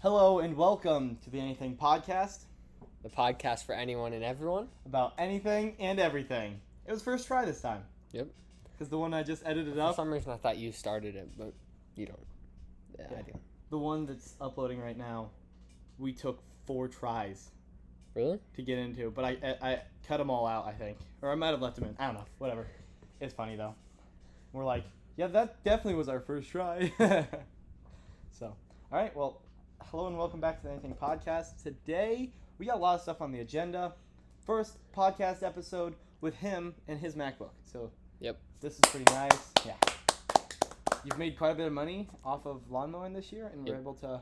Hello and welcome to the NEthing Podcast. The podcast for anyone and everyone. About anything and everything. It was first try this time. Yep. Because the one I just edited For up. For some reason I thought you started it, but you don't. Yeah, I do. The one that's uploading right now, we took 4 tries. Really? To get into, but I cut them all out, I think. Or I might have left them in. I don't know. Whatever. It's funny though. We're like, yeah, that definitely was our first try. So, alright, well, hello and welcome back to the NEthing Podcast. Today, we got a lot of stuff on the agenda. First podcast episode with him and his MacBook. So, yep. This is pretty nice. Yeah. You've made quite a bit of money off of lawn mowing this year, and we're able to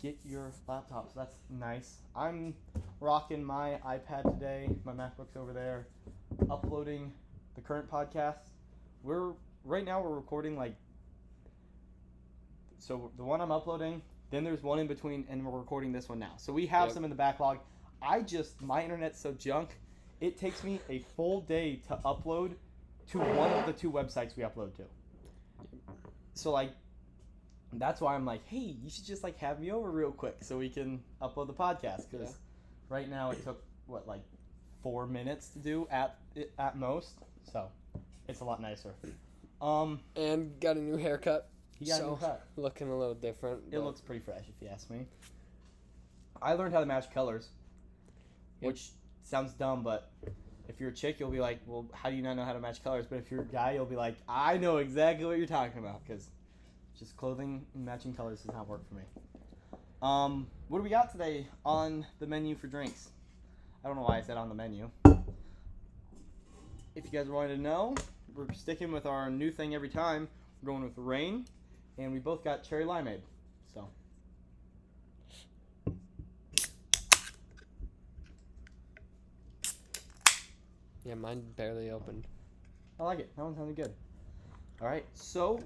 get your laptop. So that's nice. I'm rocking my iPad today. My MacBook's over there, uploading the current podcast. Right now we're recording so the one I'm uploading, then there's one in between, and we're recording this one now. So we have some in the backlog. My internet's so junk, it takes me a full day to upload to one of the 2 websites we upload to. So that's why I'm like, hey, you should just have me over real quick so we can upload the podcast. Because right now it took 4 minutes to do at most. So it's a lot nicer. And got a new haircut. He got a new cut. Looking a little different. It looks pretty fresh if you ask me. I learned how to match colors, which sounds dumb, but if you're a chick, you'll be like, well, how do you not know how to match colors? But if you're a guy, you'll be like, I know exactly what you're talking about, because just clothing and matching colors does not work for me. What do we got today on the menu for drinks? I don't know why I said on the menu. If you guys wanted to know, we're sticking with our new thing every time. We're going with rain, and we both got cherry limeade. So. Yeah, mine barely opened. I like it. That one sounded good. All right, so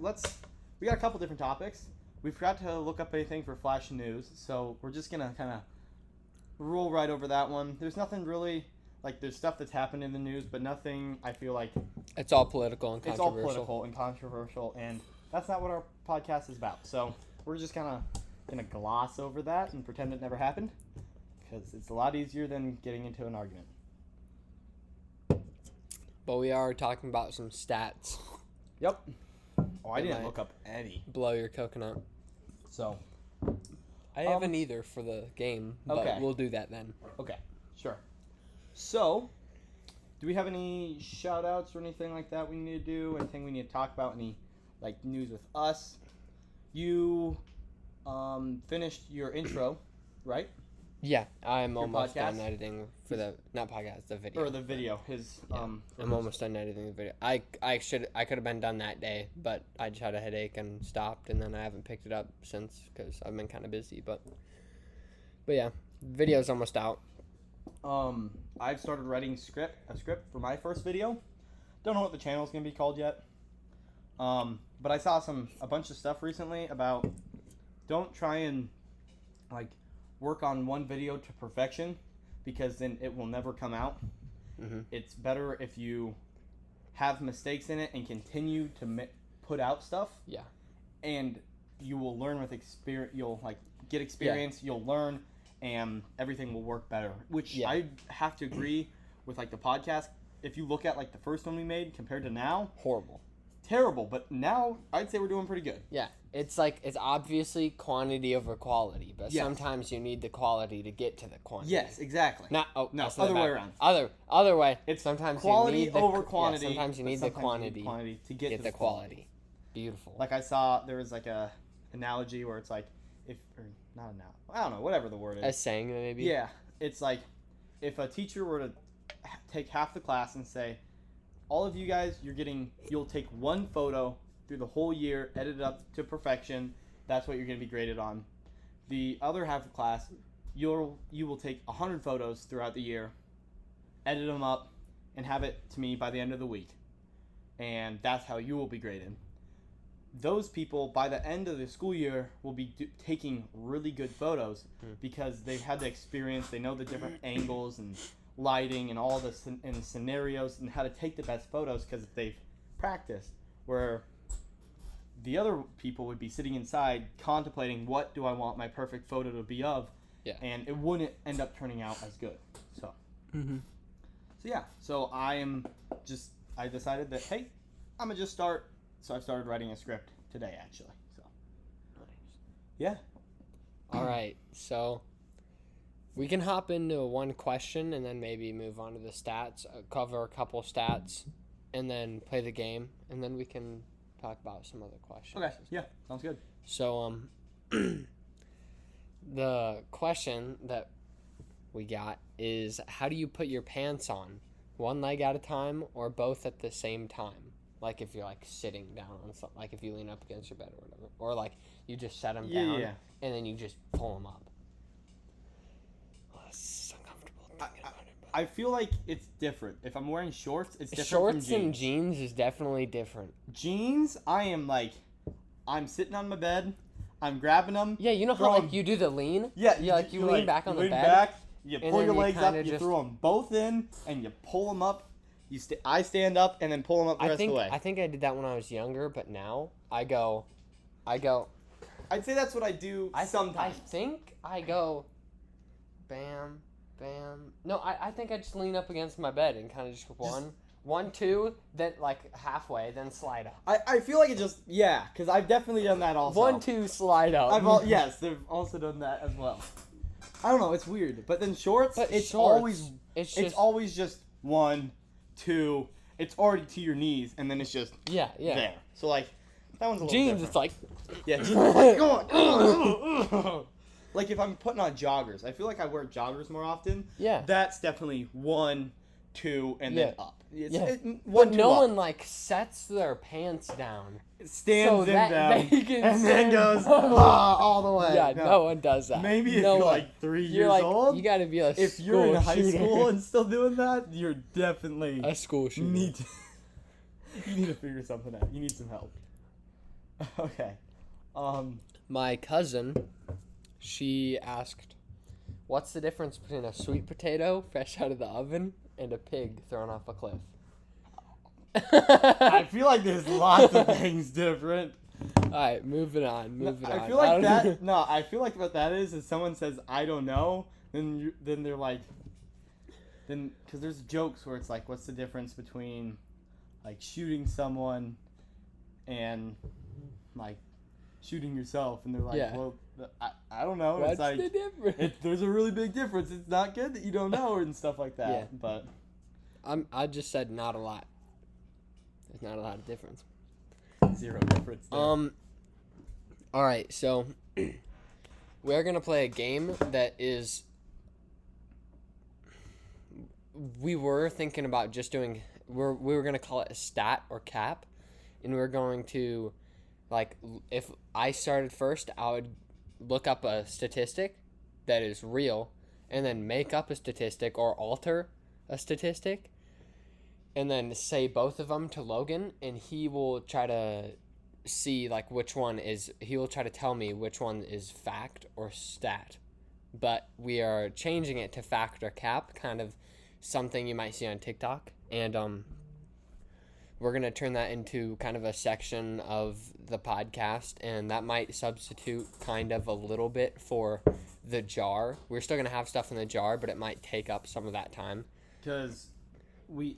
we got a couple different topics. We forgot to look up anything for Flash News, so we're just going to kind of roll right over that one. There's nothing really, there's stuff that's happened in the news, but nothing, I feel like... It's all political and controversial. It's all political and controversial, and that's not what our podcast is about. So we're just kind of going to gloss over that and pretend it never happened, because it's a lot easier than getting into an argument. But we are talking about some stats. Yep. Oh, I didn't look up any. Blow your coconut. So. I haven't either for the game, but we'll do that then. Okay, sure. So, do we have any shout-outs or anything like that we need to do? Anything we need to talk about? Any, news with us? You finished your intro, right? Yeah, I'm Your almost podcast? done editing for not podcast, the video. Or the video, I'm almost done editing the video. I could have been done that day, but I just had a headache and stopped, and then I haven't picked it up since because I've been kind of busy. But yeah, video's almost out. I've started writing a script for my first video. Don't know what the channel's gonna be called yet. But I saw a bunch of stuff recently about don't try and work on one video to perfection, because then it will never come out. Mm-hmm. It's better if you have mistakes in it and continue to put out stuff. Yeah. And you will learn with experience. You'll get experience. Yeah. You'll learn, and everything will work better. Which I have to agree with the podcast. If you look at the first one we made compared to now, terrible. But now I'd say we're doing pretty good. Yeah. It's obviously quantity over quality, but sometimes you need the quality to get to the quantity. Yes, exactly. Other way around. Other way. It's sometimes quality you need over quantity. Yeah, sometimes you need the quantity to get the quality. Beautiful. I saw there was a analogy where it's I don't know, whatever the word is. A saying maybe. Yeah, it's if a teacher were to take half the class and say, all of you guys, you'll take one photo through the whole year, edit it up to perfection. That's what you're going to be graded on. The other half of the class, you will take 100 photos throughout the year, edit them up, and have it to me by the end of the week. And that's how you will be graded. Those people, by the end of the school year, will be taking really good photos because they've had the experience. They know the different angles and lighting and all the scenarios and how to take the best photos because they've practiced. Where the other people would be sitting inside contemplating what do I want my perfect photo to be of, and it wouldn't end up turning out as good. So, so I decided that, hey, I'm gonna just start. So I started writing a script today, actually. So, yeah. All right, so we can hop into one question and then maybe move on to the stats, cover a couple stats, and then play the game, and then we can talk about some other questions. Okay, yeah, sounds good. So, the question that we got is, how do you put your pants on? One leg at a time or both at the same time? Like if you're like sitting down on something, like if you lean up against your bed or whatever. Or like you just set them down and then you just pull them up. Oh, it's uncomfortable thinking about it. I feel like it's different. If I'm wearing shorts, it's different Shorts from jeans. and jeans is definitely different. Jeans, I'm sitting on my bed, I'm grabbing them. Yeah, you know how like you do the lean? Yeah. You lean back on the bed. Back, you pull your legs up, you just throw them both in, and you pull them up. I stand up and then pull them up the rest of the way. I think I did that when I was younger, but now I go. I'd say that's what I do sometimes. I think I go, bam, bam. No, I think I just lean up against my bed and kind of just one, two, then like halfway, then slide up. I feel like it just, because I've definitely done that also. 1, 2, slide up. They've also done that as well. I don't know, it's weird. But then shorts, it's always just 1, 2, it's already to your knees, and then it's just there. So like, that one's a little jeans, different. it's like, jeans, it's like, go on. Like if I'm putting on joggers, I feel like I wear joggers more often. Yeah. That's definitely 1, 2, and then up. But no one like sets their pants down. Stands them down and then goes all the way. Yeah, no one does that. Maybe if you're like 3 years old. You gotta be a school If you're in high shooter. school and still doing that, you're definitely a school shooter. You need to figure something out. You need some help. Okay. My cousin, she asked, what's the difference between a sweet potato fresh out of the oven and a pig thrown off a cliff? I feel like there's lots of things different. Alright, moving on. I feel like that. No, I feel like what that is someone says I don't know, then they're like, because there's jokes where it's like, what's the difference between like shooting someone and like shooting yourself, and they're like, well, I don't know. What's it's like the difference? There's a really big difference. It's not good that you don't know and stuff like that. Yeah. But I just said not a lot. There's not a lot of difference. Zero difference there. All right, so we're gonna play a game that is. We were thinking about just doing. We were gonna call it a stat or cap, and we're going to, like, if I started first, I would look up a statistic that is real, and then make up a statistic or alter a statistic, and then say both of them to Logan, and he will try to see like which one is. He will try to tell me which one is fact or stat, but we are changing it to fact or cap, kind of something you might see on TikTok, and we're gonna turn that into kind of a section of the podcast, and that might substitute kind of a little bit for the jar. We're still gonna have stuff in the jar, but it might take up some of that time. Because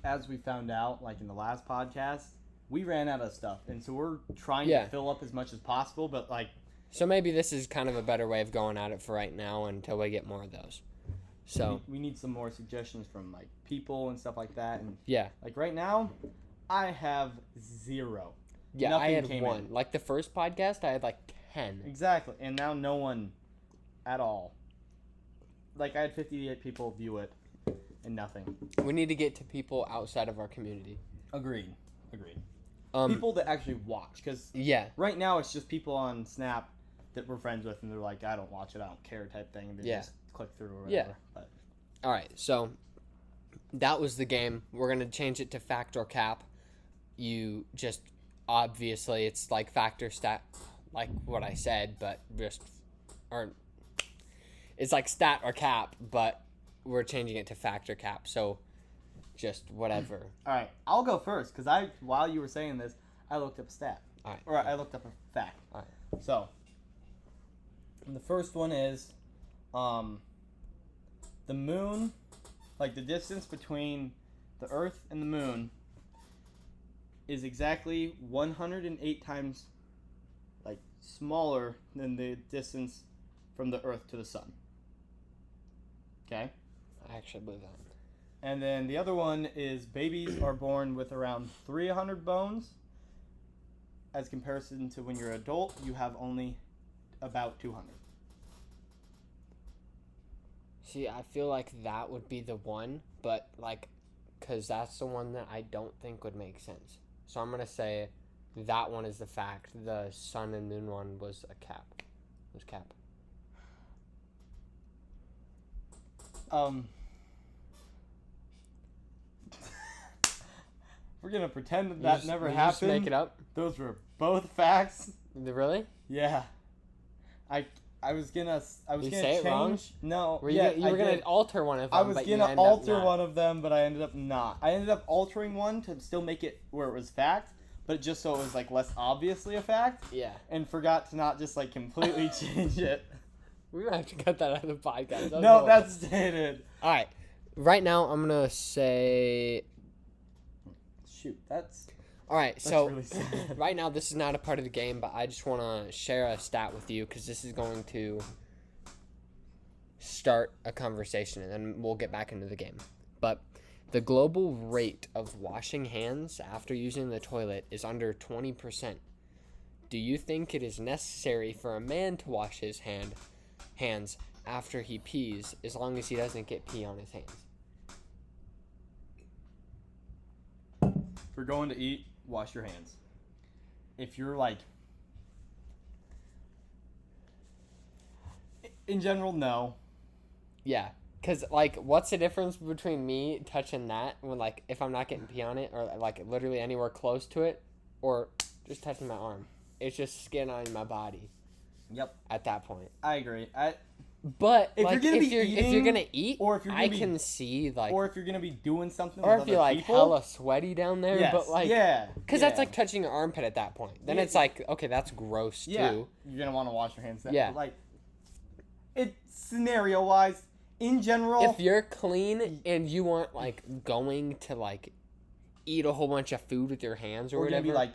as we found out, like in the last podcast, we ran out of stuff, and so we're trying to fill up as much as possible, but like. So maybe this is kind of a better way of going at it for right now until we get more of those. So we need some more suggestions from like people and stuff like that, and like right now, I have 0. Yeah, Nothing I had came 1. in. Like the first podcast, I had like 10. Exactly, and now no one at all. Like I had 58 people view it, and nothing. We need to get to people outside of our community. Agreed. People that actually watch, because right now it's just people on Snap that we're friends with, and they're like, I don't watch it, I don't care type thing, and they just click through or whatever. But. All right, so that was the game. We're going to change it to fact or cap. You just, obviously, it's like fact or stat, like what I said, but it's like stat or cap, but we're changing it to fact or cap, so just whatever. All right, I'll go first, because while you were saying this, I looked up stat. All right. Or I looked up a fact. All right. So, the first one is, the moon, like the distance between the Earth and the moon, is exactly 108 times, like, smaller than the distance from the Earth to the sun. Okay? I actually believe that. And then the other one is babies are born with around 300 bones. As comparison to when you're an adult, you have only about 200. See, I feel like that would be the one, but like, because that's the one that I don't think would make sense. So I'm going to say that one is the fact. The sun and moon one was a cap. It was cap. We're going to pretend that never you happened. Just make it up? Those were both facts. Really? Yeah. I was gonna You gonna say it wrong? change. No, You were gonna alter one of them. I was but gonna you alter not. one of them, but I ended up not. I ended up altering one to still make it where it was fact, but just so it was like less obviously a fact. Yeah. And forgot to not just like completely change it. We're gonna have to cut that out of the podcast. No, that's stated. All right. Right now, I'm gonna say. Shoot, that's. All right, That's so really sad. right now this is not a part of the game, but I just want to share a stat with you because this is going to start a conversation, and then we'll get back into the game. But the global rate of washing hands after using the toilet is under 20%. Do you think it is necessary for a man to wash his hands after he pees as long as he doesn't get pee on his hands? If you're going to eat, wash your hands. If you're like, in general, no. Yeah, because, like, what's the difference between me touching that when, like, if I'm not getting pee on it or, like, literally anywhere close to it or just touching my arm? It's just skin on my body. Yep. At that point. I agree. But if like, you're gonna if you're gonna eat, or if you're gonna can see like, or if you're gonna be doing something, or with if you're other like people, hella sweaty down there, yes, but like, because that's like touching your armpit at that point. Then it's like, okay, that's gross too. You're gonna want to wash your hands. Yeah. But like, it scenario wise, in general, if you're clean and you aren't like going to like eat a whole bunch of food with your hands or whatever, gonna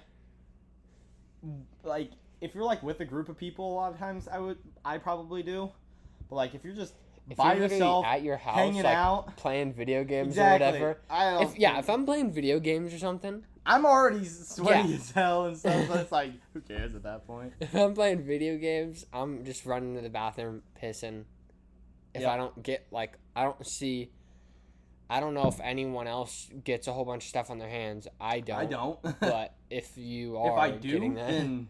be like if you're like with a group of people, a lot of times I probably do. But like if you're just by yourself at your house, hanging like, out, playing video games exactly. or whatever. If I'm playing video games or something, I'm already sweaty as hell and stuff. But it's like, who cares at that point? If I'm playing video games, I'm just running to the bathroom, pissing. If I don't get like, I don't know if anyone else gets a whole bunch of stuff on their hands. I don't. But if you are if I do, getting that, then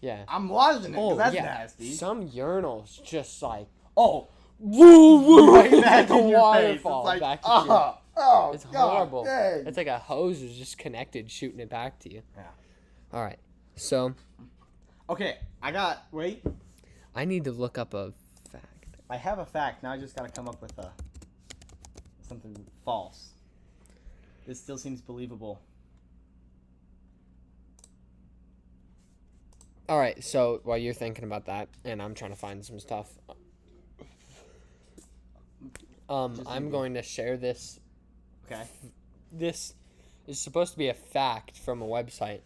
yeah, I'm washing it because that's nasty. Some urinals just like woo woo right back in your face. It's waterfall like back to you. It's God, horrible. dang. It's like a hose is just connected, shooting it back to you. Yeah. All right, so okay, wait. I need to look up a fact. I have a fact. Now I just gotta come up with something false. This still seems believable. All right, so while you're thinking about that, and I'm trying to find some stuff, I'm going to share this. Okay. This is supposed to be a fact from a website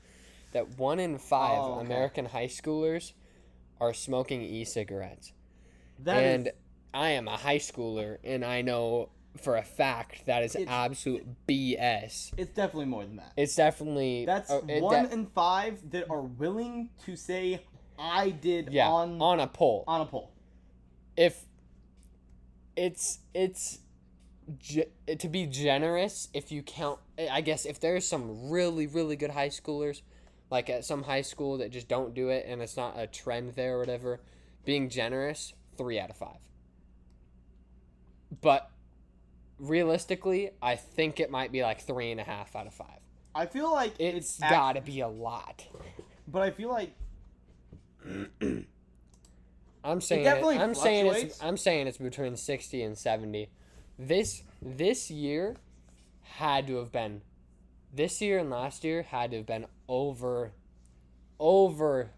that 1 in 5 American high schoolers are smoking e-cigarettes. I am a high schooler, and I know for a fact that is absolute BS. It's definitely more than that. It's definitely... That's 1 in 5 that are willing to say, I did on a poll. On a poll. If it's to be generous, if you count... I guess if there's some really, really good high schoolers, like at some high school that just don't do it, and it's not a trend there or whatever, being generous, 3 out of 5. But... realistically, I think it might be like 3.5 out of 5. I feel like it's got to be a lot. But I feel like I'm saying it's between 60 and 70. This year and last year had to have been over over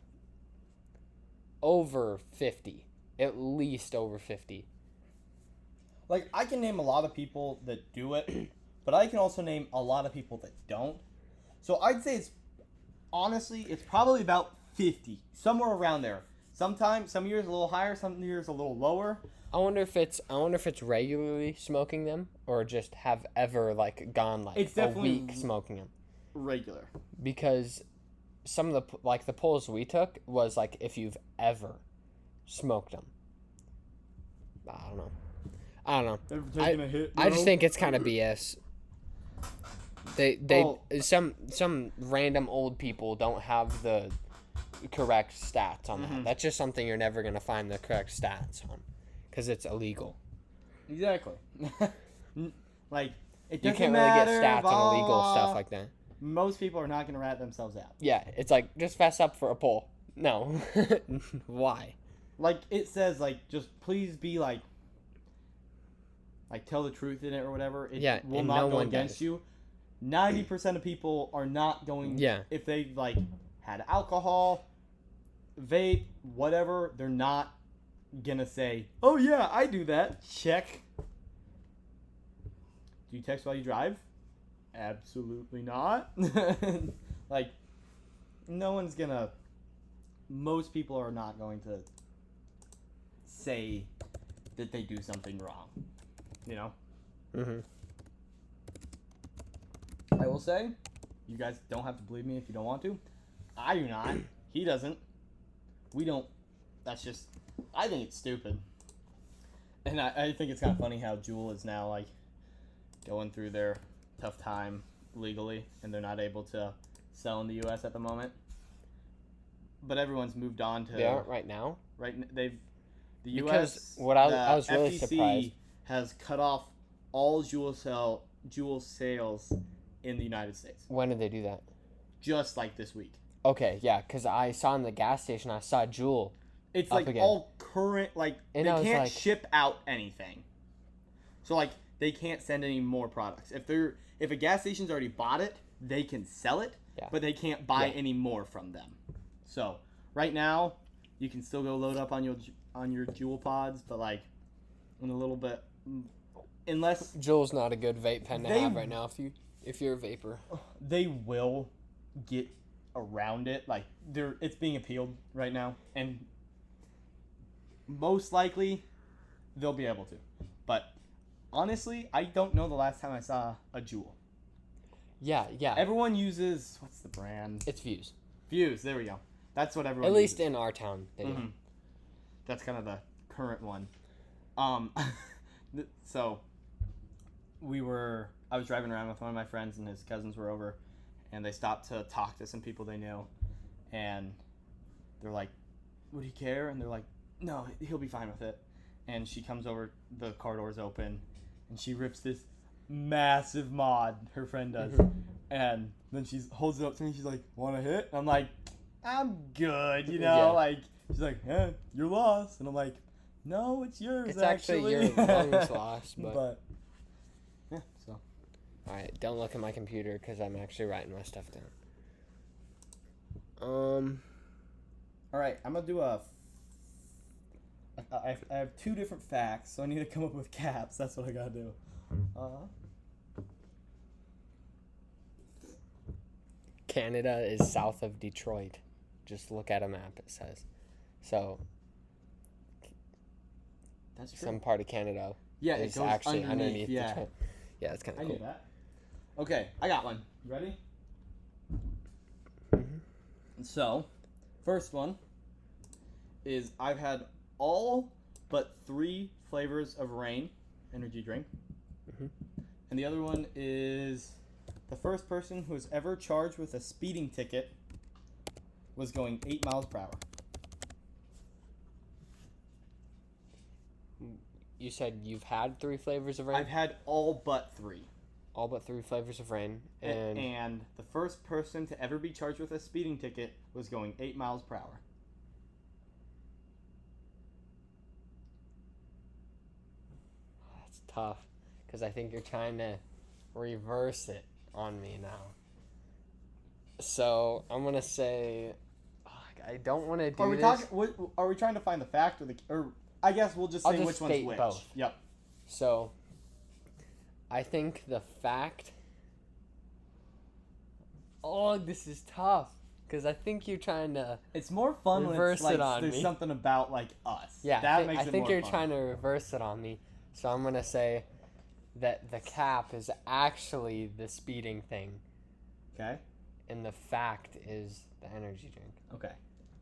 50. At least over 50. Like, I can name a lot of people that do it, but I can also name a lot of people that don't. So I'd say it's probably about 50, somewhere around there. Sometimes, some years a little higher, some years a little lower. I wonder if it's regularly smoking them or just have ever like gone like It's a definitely week smoking them. Regular. Because some of the polls we took was like if you've ever smoked them. I don't know. Ever taken a hit? I just think it's kind of BS. They Oh. some random old people don't have the correct stats on that. That's just something you're never gonna find the correct stats on, because it's illegal. Exactly. Like, it doesn't You can't really matter, get stats on illegal blah. stuff like that. Most people are not gonna rat themselves out. Yeah, it's like just fess up for a poll. No, why? Like, it says, like, just please be like tell the truth in it or whatever. It Yeah, will and not no go one against does. you. 90% of people are not going. Yeah. If they like had alcohol, vape, whatever, they're not gonna say, "Oh yeah, I do that." Check. Do you text while you drive? Absolutely not. Like, no one's gonna. Most people are not going to say that they do something wrong. You know? Mm-hmm. I will say, you guys don't have to believe me if you don't want to. I do not. He doesn't. We don't. That's just. I think it's stupid. And I think it's kind of funny how Juul is now, like, going through their tough time legally, and they're not able to sell in the U.S. at the moment. But everyone's moved on to. They aren't right now. Right, the Because U.S. what I was really FTC surprised. has cut off all Juul sales in the United States. When did they do that? Just like this week. Okay, yeah, because I saw in the gas station, I saw Juul. It's Up like again. all current, like, And they I was can't like- ship out anything. So, like, they can't send any more products. If a gas station's already bought it, they can sell it, Yeah. but they can't buy Yeah. any more from them. So, right now, you can still go load up on your Juul pods, but, like, in a little bit, unless Juul's not a good vape pen to They- have right now if you're a vapor. they will get around it, like, it's being appealed right now, and most likely they'll be able to. But honestly, I don't know the last time I saw a Juul. Yeah. Everyone uses, what's the brand? It's Views. Views. There we go. That's what everyone At least uses. in our town, they do. Mhm. That's kind of the current one. So I was driving around with one of my friends, and his cousins were over, and they stopped to talk to some people they knew, and they're like, "Would he care?" And they're like, "No, he'll be fine with it." And she comes over, the car door's open, and she rips this massive mod, her friend does, and then she holds it up to me, and she's like, "Want a hit?" And I'm like, "I'm good," you know, Yeah. like, she's like, "Yeah, you're lost," and I'm like, "No, it's yours, It's actually your longest loss, but... yeah, so. Alright, don't look at my computer because I'm actually writing my stuff down. All right, I'm gonna do I have two different facts, so I need to come up with caps. That's what I gotta do. Canada is south of Detroit. Just look at a map, it says. So, That's true. some part of Canada Yeah, it is goes actually underneath. Yeah, Detroit. Yeah, it's kind I of knew cool. that. Okay, I got one. You ready? Mhm. So, first one is I've had all but 3 flavors of Rain energy drink. Mhm. And the other one is the first person who was ever charged with a speeding ticket was going 8 miles per hour. You said you've had 3 flavors of rain? I've had all but 3. All but 3 flavors of rain. And the first person to ever be charged with a speeding ticket was going 8 miles per hour. That's tough. Because I think you're trying to reverse it on me now. So, I'm going to say I don't want to do Are we this. talking? Are we trying to find the fact or I guess we'll just I'll say just which one's state which. both. Yep. So, I think the fact. Oh, this is tough because I think you're trying to. It's more fun when reverse it's like it on there's me. something about like us. Yeah, that makes I it think more you're fun. trying to reverse it on me. So I'm gonna say that the cap is actually the speeding thing, Okay. and the fact is the energy drink. Okay.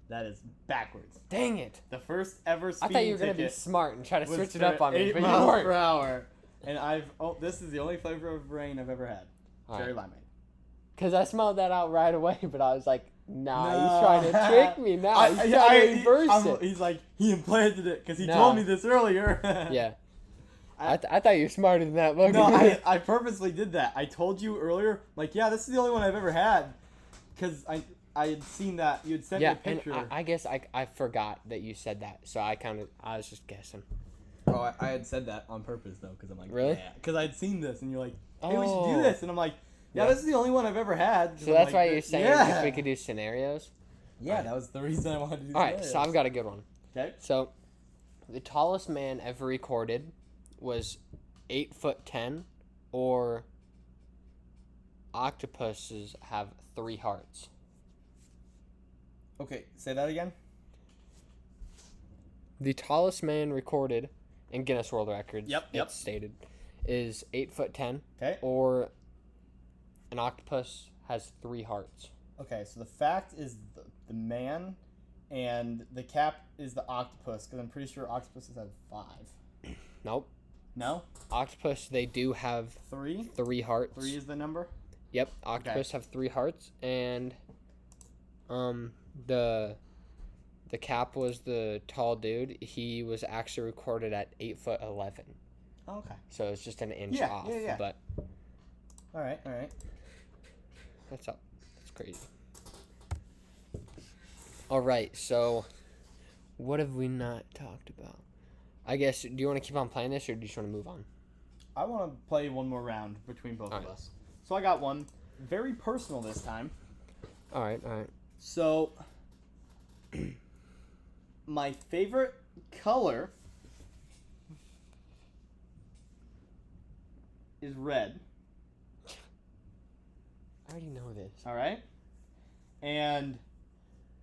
That is backwards. Dang it! The first ever I speeding thought you were gonna be ticket smart and try to was switch it for up on me, 8 but you miles weren't. per hour. And this is the only flavor of rain I've ever had. Cherry limeade. Because I smelled that out right away, but I was like, nah, No. he's trying to trick me now. He's trying to reverse it. He's like, he implanted it because he No. told me this earlier. Yeah. I thought you were smarter than that, Logan. No, I purposely did that. I told you earlier, like, yeah, this is the only one I've ever had. Because I had seen that. You had sent me a picture. And I guess I forgot that you said that, so I was just guessing. Oh, I had said that on purpose, though, because I'm like, really? yeah. Because I'd seen this, and you're like, hey, we should Oh. do this. And I'm like, yeah, this is the only one I've ever had. So that's why you're saying if we could do scenarios? Yeah, that was the reason I wanted to do Alright, scenarios. so I've got a good one. Okay. So, the tallest man ever recorded was 8'10", or octopuses have 3 hearts. Okay, say that again. The tallest man recorded in Guinness World Records, Yep. it's stated, is 8'10", Okay. or an octopus has 3 hearts. Okay, so the fact is the man, and the cap is the octopus, because I'm pretty sure octopuses have 5. Nope. No? Octopus, they do have 3? 3 hearts. 3 is the number? Yep, octopus have 3 hearts, and the cap was the tall dude. He was actually recorded at 8'11". Oh, okay. So it's just an inch Yeah, off. yeah. But All right. that's up. That's crazy. All right, so what have we not talked about? I guess, do you want to keep on playing this, or do you just want to move on? I want to play one more round between both of Alright. us. So I got one very personal this time. All right. So my favorite color is red. I already know this. All right. And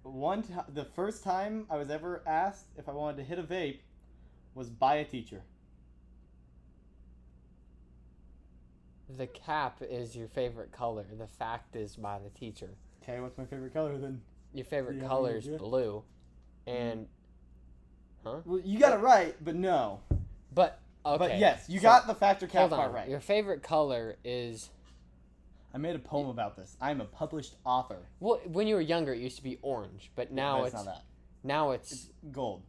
the first time I was ever asked if I wanted to hit a vape was by a teacher. The cap is your favorite color. The fact is by the teacher. Okay, what's my favorite color then? Your favorite Yeah, color is yeah. blue. And, Well, you got it right, but no. But, okay. But yes, you so- got the factor cap Hold on. part right. Your favorite color is... I made a poem about this. I'm a published author. Well, when you were younger, it used to be orange, but now But it's not that. now it's It's gold.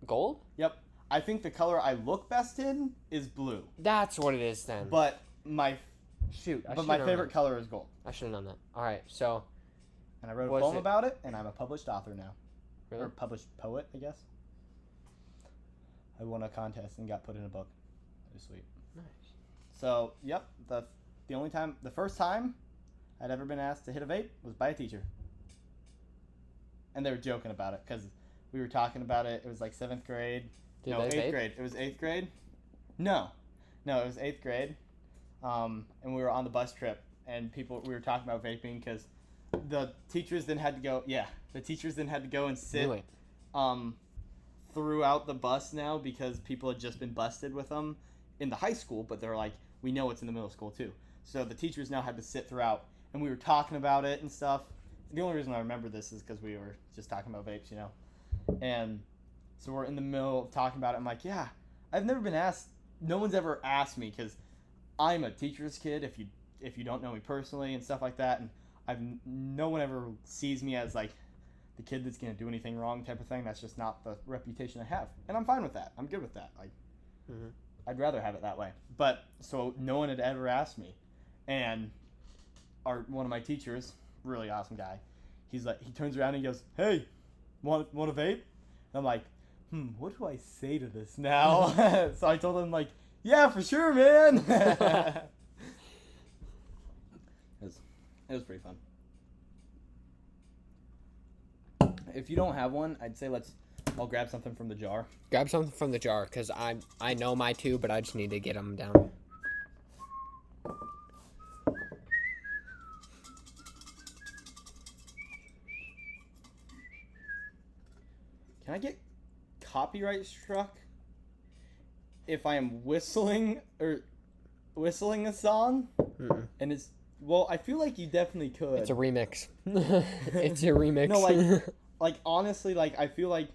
gold. Yep. I think the color I look best in is blue. That's what it is then. But my Shoot, I but should my have favorite known color is gold. that. I should have known that. All right, so And I wrote a Was poem it- about it, and I'm a published author now. really, Or published poet, I guess. I won a contest and got put in a book. It was sweet. nice. So, yep, the first time I'd ever been asked to hit a vape was by a teacher. And they were joking about it because we were talking about it. It was like 7th grade. Did No, they 8th vape? grade. It was 8th grade. No, it was 8th grade. And we were on the bus trip, and we were talking about vaping because the teachers then had to go. Yeah, the teachers then had to go and sit Knew it. throughout the bus now because people had just been busted with them in the high school, but they're like, we know it's in the middle school too. So the teachers now had to sit throughout, and we were talking about it and stuff. The only reason I remember this is because we were just talking about vapes, you know. And so we're in the middle of talking about it. I'm like, yeah, I've never been asked. No one's ever asked me because I'm a teacher's kid. If you don't know me personally and stuff like that, and no one ever sees me as like the kid that's gonna do anything wrong type of thing. That's just not the reputation I have, and I'm fine with that. I'm good with that. Like, Mhm. I'd rather have it that way. But so no one had ever asked me, and one of my teachers, really awesome guy, he turns around and he goes, "Hey, want a vape?" And I'm like, what do I say to this now? So I told him like, "Yeah, for sure, man." It was pretty fun. If you don't have one, I'd say I'll grab something from the jar. Grab something from the jar, because I know my two, but I just need to get them down. Can I get copyright struck if I am whistling a song? Mm-mm. And it's, well, I feel like you definitely could. It's a remix. It's a remix. No, like honestly, like I feel like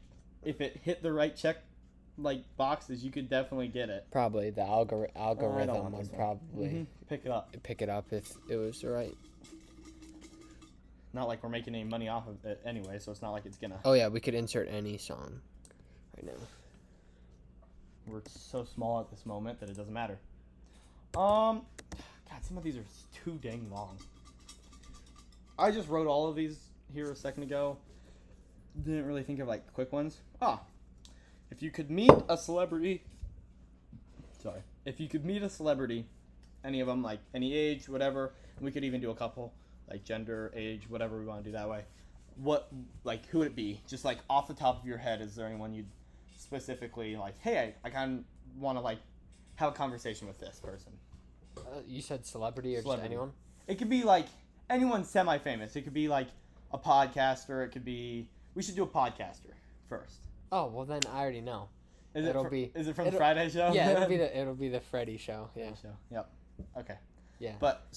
if it hit the right check boxes, you could definitely get it. Probably the algorithm would probably pick it up if it was right. Not like we're making any money off of it anyway, so it's not like it's gonna. Oh yeah, we could insert any song right now. We're so small at this moment that it doesn't matter. God, some of these are too dang long. I just wrote all of these here a second ago. Didn't really think of quick ones. If you could meet a celebrity, any of them, any age, whatever, and we could even do a couple, gender, age, whatever we want to do that way. Who would it be? Just off the top of your head, is there anyone you'd specifically hey, I kind of want to have a conversation with this person? You said celebrity or just anyone? It could be anyone semi-famous. It could be a podcaster. It could be, we should do a podcaster first. Oh, well then I already know. Is it from the Friday show? Yeah, it'll be the Freddy show. Yeah. Yep. Okay. Yeah. But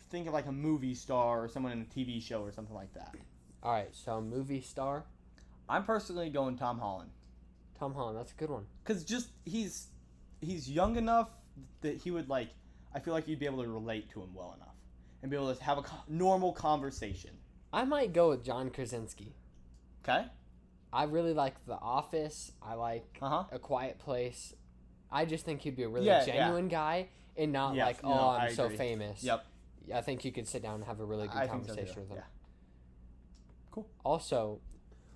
think of a movie star or someone in a TV show or something like that. All right, so movie star. I'm personally going Tom Holland. Tom Holland, that's a good one. Cause just he's young enough that he would I feel like you'd be able to relate to him well enough and be able to have a normal conversation. I might go with John Krasinski. Okay. I really like The Office. I like A Quiet Place. I just think he'd be a really genuine guy and not I'm so famous. Yep. I think you could sit down and have a really good conversation with him. Yeah. Cool. Also,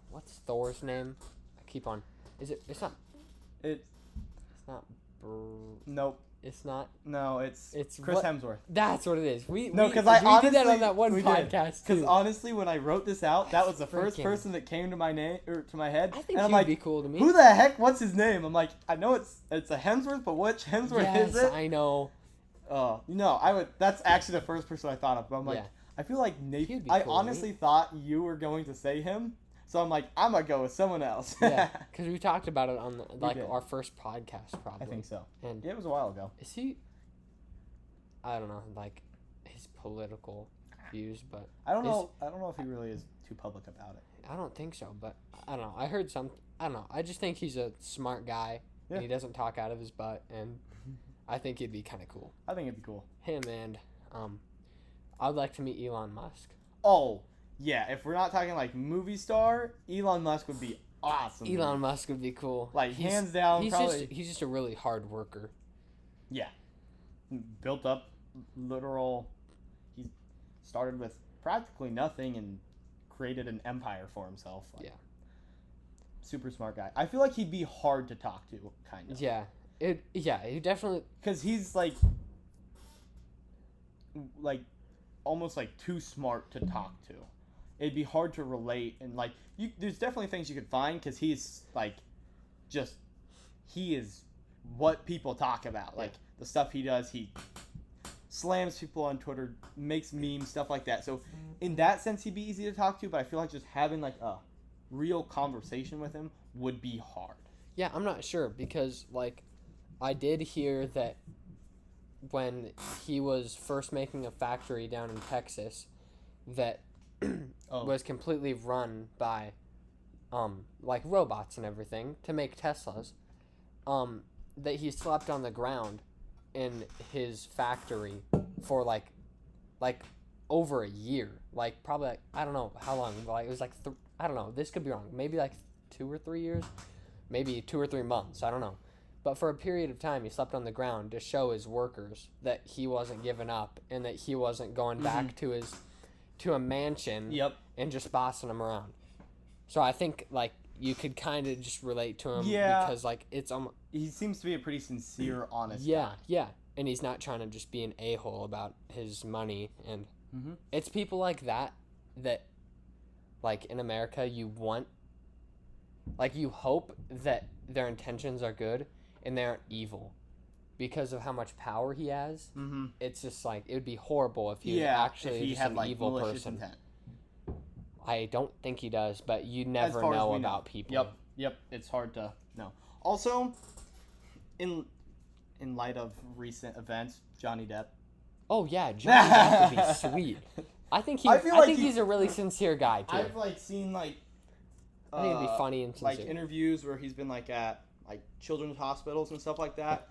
what's Thor's name? I keep on. It's not. Nope. It's not. No, it's Chris Hemsworth. That's what it is. Because I honestly did that on that one podcast. Because honestly, when I wrote this out, that was the first person that came to my name or to my head. I think and he'd be cool to me. Who the heck? What's his name? I'm I know it's a Hemsworth, but which Hemsworth is it? Yes, I know. I would. That's actually the first person I thought of. But I'm I feel like Nathan. I honestly thought you were going to say him. So I'm I'm gonna go with someone else. Yeah, because we talked about it on our first podcast, probably. I think so. And it was a while ago. Is he? I don't know, his political views, but I don't know if he really is too public about it. I don't think so, but I don't know. I heard some. I don't know. I just think he's a smart guy, and he doesn't talk out of his butt, and I think he'd be kind of cool. I think it'd be cool. Him and I'd like to meet Elon Musk. Oh. Yeah, if we're not talking movie star, Elon Musk would be awesome. Elon Musk would be cool. Hands down, he's just a really hard worker. Yeah. Built up he started with practically nothing and created an empire for himself. Super smart guy. I feel like he'd be hard to talk to, kind of. Yeah. He definitely, because he's almost too smart to talk to. It'd be hard to relate, and there's definitely things you could find because he's he is what people talk about. The stuff he does, he slams people on Twitter, makes memes, stuff like that. So in that sense, he'd be easy to talk to, but I feel like just having a real conversation with him would be hard. Yeah, I'm not sure because I did hear that when he was first making a factory down in Texas that was completely run by robots and everything to make Teslas, that he slept on the ground in his factory for over a year, probably I don't know how long, but it was I don't know, this could be wrong, maybe 2 or 3 years, maybe 2 or 3 months, I don't know. But for a period of time, he slept on the ground to show his workers that he wasn't giving up and that he wasn't going back to a mansion and just bossing them around. So I think you could kind of just relate to him because it's he seems to be a pretty sincere, honest guy. Yeah, and he's not trying to just be an a-hole about his money, and it's people like that like in America, you hope that their intentions are good and they aren't evil because of how much power he has. Mm-hmm. It's just like, it would be horrible if he was actually just an evil person. Intent. I don't think he does, but you never know about people. Yep. It's hard to know. Also, in light of recent events, Johnny Depp. Oh yeah, Johnny Depp would be sweet. I think he's a really sincere guy too. I've like seen like. I think it'd be funny and sincere. Like interviews where he's been like at like children's hospitals and stuff like that,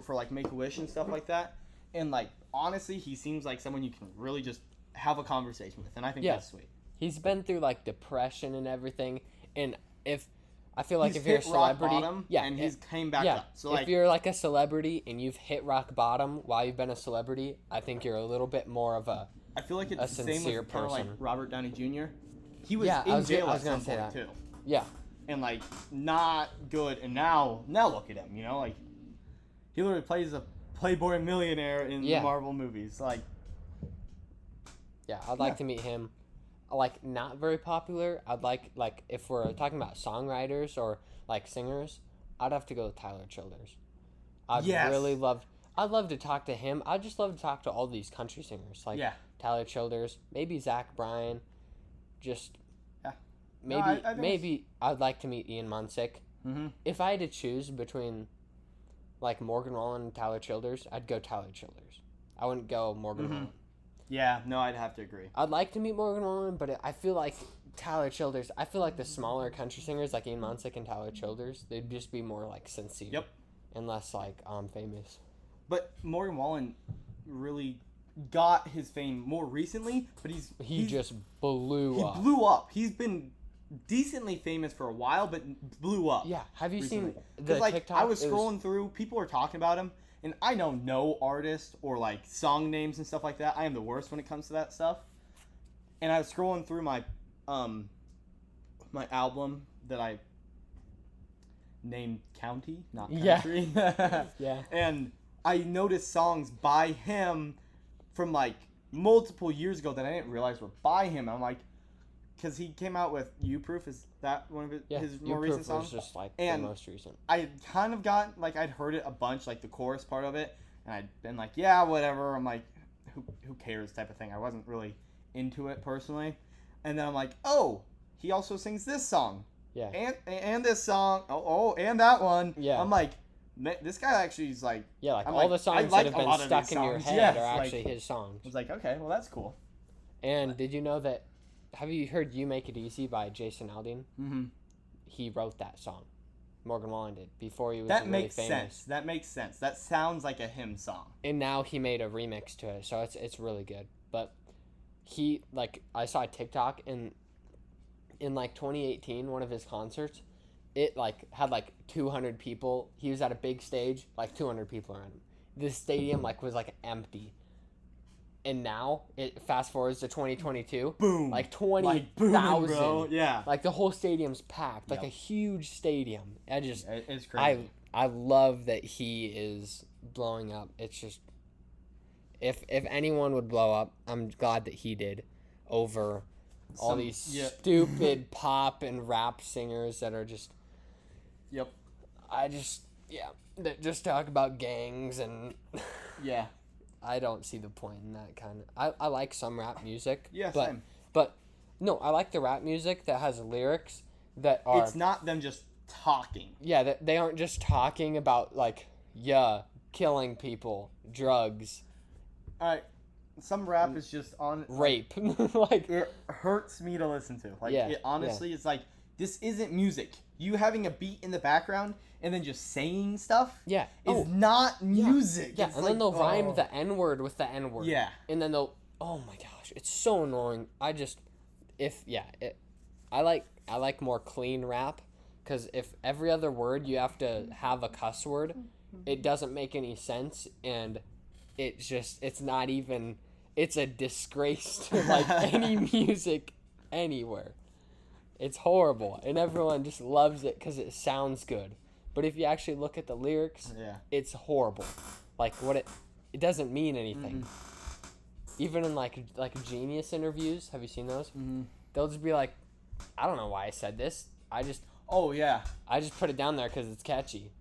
for like Make-A-Wish and stuff like that, and like honestly, he seems like someone you can really just have a conversation with, and I think that's sweet. He's been through like depression and everything, and if you're a celebrity, rock bottom, and he's came back up. So if you're like a celebrity and you've hit rock bottom while you've been a celebrity, I think you're a little bit more of a. I feel like it's the same with kind of like Robert Downey Jr. He was in jail at some point too. Yeah. And like not good, and now look at him. You know, like he literally plays a playboy millionaire in the Marvel movies. Like. Yeah, I'd like to meet him. Like not very popular. I'd like if we're talking about songwriters or like singers, I'd have to go with Tyler Childers. I'd love to talk to him. I'd just love to talk to all these country singers like Tyler Childers, maybe Zach Bryan, just maybe I'd like to meet Ian Munsick. Mm-hmm. If I had to choose between like Morgan Wallen and Tyler Childers, I'd go Tyler Childers. I wouldn't go Morgan Wallen. Yeah, no, I'd have to agree. I'd like to meet Morgan Wallen, but I feel like Tyler Childers, I feel like the smaller country singers like Ian Munsick and Tyler Childers, they'd just be more like sincere. Yep. And less like famous. But Morgan Wallen really got his fame more recently, but he just blew up. He blew up. He's been decently famous for a while, but blew up. Yeah. Have you recently. seen the TikTok? I was scrolling through, people are talking about him. And I know no artist or like song names and stuff like that. I am the worst when it comes to that stuff. And I was scrolling through my my album that I named County, not Country. Yeah. And I noticed songs by him from like multiple years ago that I didn't realize were by him. I'm like, because he came out with You Proof. Is that one of his more recent songs? Was just like and the most recent. I kind of got like I'd heard it a bunch, like the chorus part of it, and I'd been like, yeah, whatever. I'm like, who cares type of thing. I wasn't really into it personally, and then I'm like, oh, he also sings this song, and this song, and that one. Yeah, I'm like, this guy actually is like, like all the songs that have been stuck in your head are actually his songs. I was like, okay, well that's cool. And did you know that? Have you heard You Make It Easy by Jason Aldean? Mm-hmm. He wrote that song. Morgan Wallen did before he was really famous. That makes sense. That sounds like a him song. And now he made a remix to it, so it's really good. But he I saw a TikTok in like 2018, one of his concerts, it like had like 200 people. He was at a big stage, like 200 people around him. This stadium was like empty. And now, it fast forwards to 2022. Boom. Like 20,000. Yeah. Like the whole stadium's packed. Like a huge stadium. It's crazy. I love that he is blowing up. It's just, if anyone would blow up, I'm glad that he did over all these stupid pop and rap singers that are just. Yep. That just talk about gangs and. Yeah. I don't see the point in that kind of. I like some rap music. Yeah, same. But no, I like the rap music that has lyrics that are. It's not them just talking. Yeah, that they aren't just talking about killing people, drugs. Some rap is just on rape. It hurts me to listen to. It honestly, it's like this isn't music. You having a beat in the background and then just saying stuff is not music. Yeah, and then they'll rhyme the N-word with the N-word. Yeah. And then they'll, oh my gosh, it's so annoying. I like more clean rap, because if every other word you have to have a cuss word, it doesn't make any sense, and it's not even, it's a disgrace to any music anywhere. It's horrible, and everyone just loves it because it sounds good. But if you actually look at the lyrics, it's horrible. It doesn't mean anything. Mm-hmm. Even in like Genius interviews, have you seen those? Mm-hmm. They'll just be like, I don't know why I said this. Oh yeah. I just put it down there because it's catchy.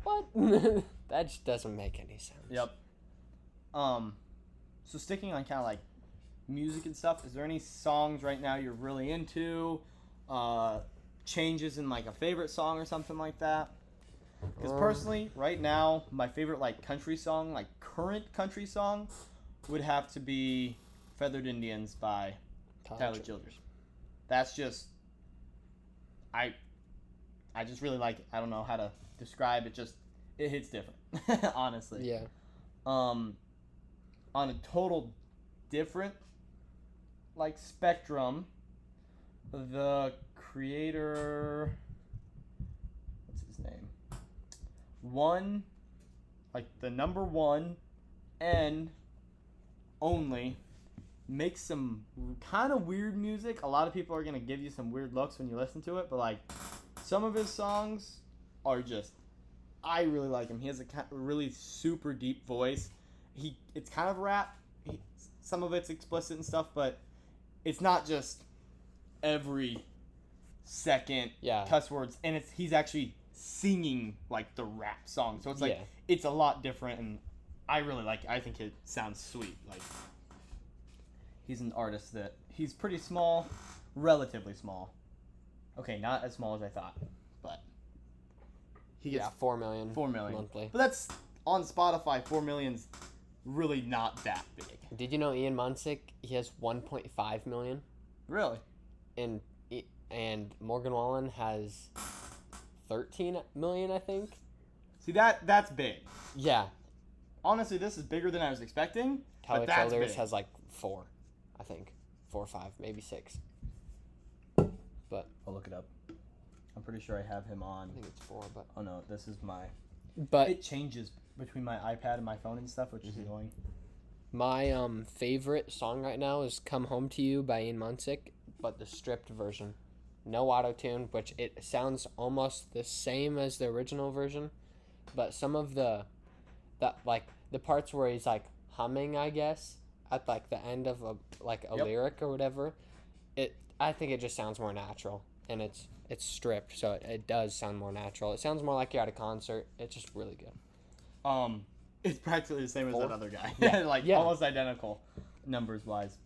What? That just doesn't make any sense. Yep. So sticking on kind of like music and stuff, is there any songs right now you're really into? Changes in like a favorite song or something like that? Because personally, right now, my favorite like country song, like current country song, would have to be "Feathered Indians" by Tyler Childers. That's just, I just really like it. I don't know how to describe it. Just it hits different, honestly. Yeah. On a total different like spectrum, the creator, what's his name? The number one and only makes some kind of weird music. A lot of people are gonna give you some weird looks when you listen to it, but like some of his songs are just, I really like him. He has a really super deep voice. It's kind of rap. Some of it's explicit and stuff, but it's not just every second cuss words, and he's actually singing like the rap song, so it's like it's a lot different, and I really like it. I think it sounds sweet. Like, he's an artist that he's pretty small, relatively small. Okay, not as small as I thought, but he gets 4 million. 4 million monthly. But that's on Spotify. 4 million's really not that big. Did you know Ian Munsick? He has 1.5 million. Really? And Morgan Wallen has 13 million, I think. See, that's big. Yeah. Honestly, this is bigger than I was expecting. Tyler but that's Childers big. has like 4, I think. 4 or 5, maybe 6. But I'll look it up. I'm pretty sure I have him on. I think it's 4, but Oh no, this is my. But it changes between my iPad and my phone and stuff, which is annoying. My favorite song right now is "Come Home to You" by Ian Munsick, but the stripped version, no auto-tune, which it sounds almost the same as the original version, but some of the parts where he's like humming, I guess, at like the end of a lyric or whatever, I think it just sounds more natural, and it's stripped, so it does sound more natural. It sounds more like you're at a concert. It's just really good. It's practically the same as that other guy. Yeah. Almost identical, numbers wise,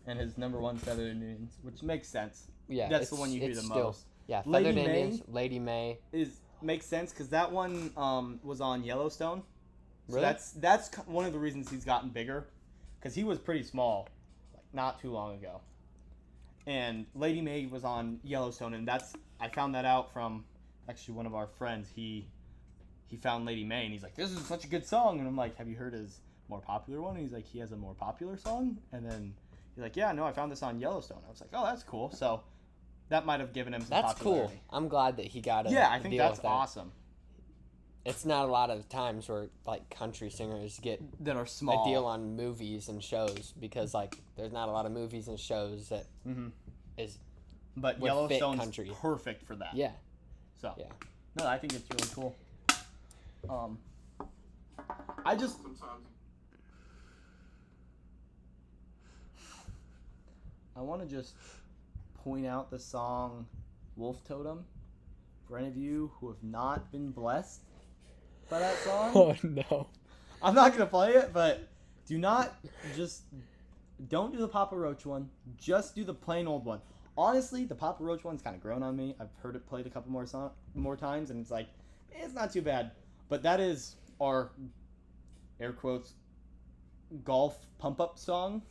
and his number one Feathered Indians, which makes sense. Yeah, that's the one you hear the most. Yeah, Lady Feathered May Indians, Lady May makes sense because that one was on Yellowstone. So Really? that's one of the reasons he's gotten bigger, because he was pretty small, like not too long ago. And Lady May was on Yellowstone, and I found that out from actually one of our friends. He found Lady May, and he's like, "This is such a good song," and I'm like, "Have you heard his more popular one?" And he's like, "He has a more popular song," and then he's like, "Yeah, no, I found this on Yellowstone." I was like, "Oh, that's cool." So that might have given him some popularity. Cool. I'm glad that he got I think that's awesome. It's not a lot of times where like country singers get that are small a deal on movies and shows, because like there's not a lot of movies and shows that is. But Yellowstone's perfect for that. Yeah. So no, I think it's really cool. I want to just point out the song Wolf Totem for any of you who have not been blessed by that song. Oh no. I'm not going to play it, but don't do the Papa Roach one. Just do the plain old one. Honestly, the Papa Roach one's kind of grown on me. I've heard it played a couple more times, and it's like, it's not too bad. But that is our, air quotes, golf pump-up song.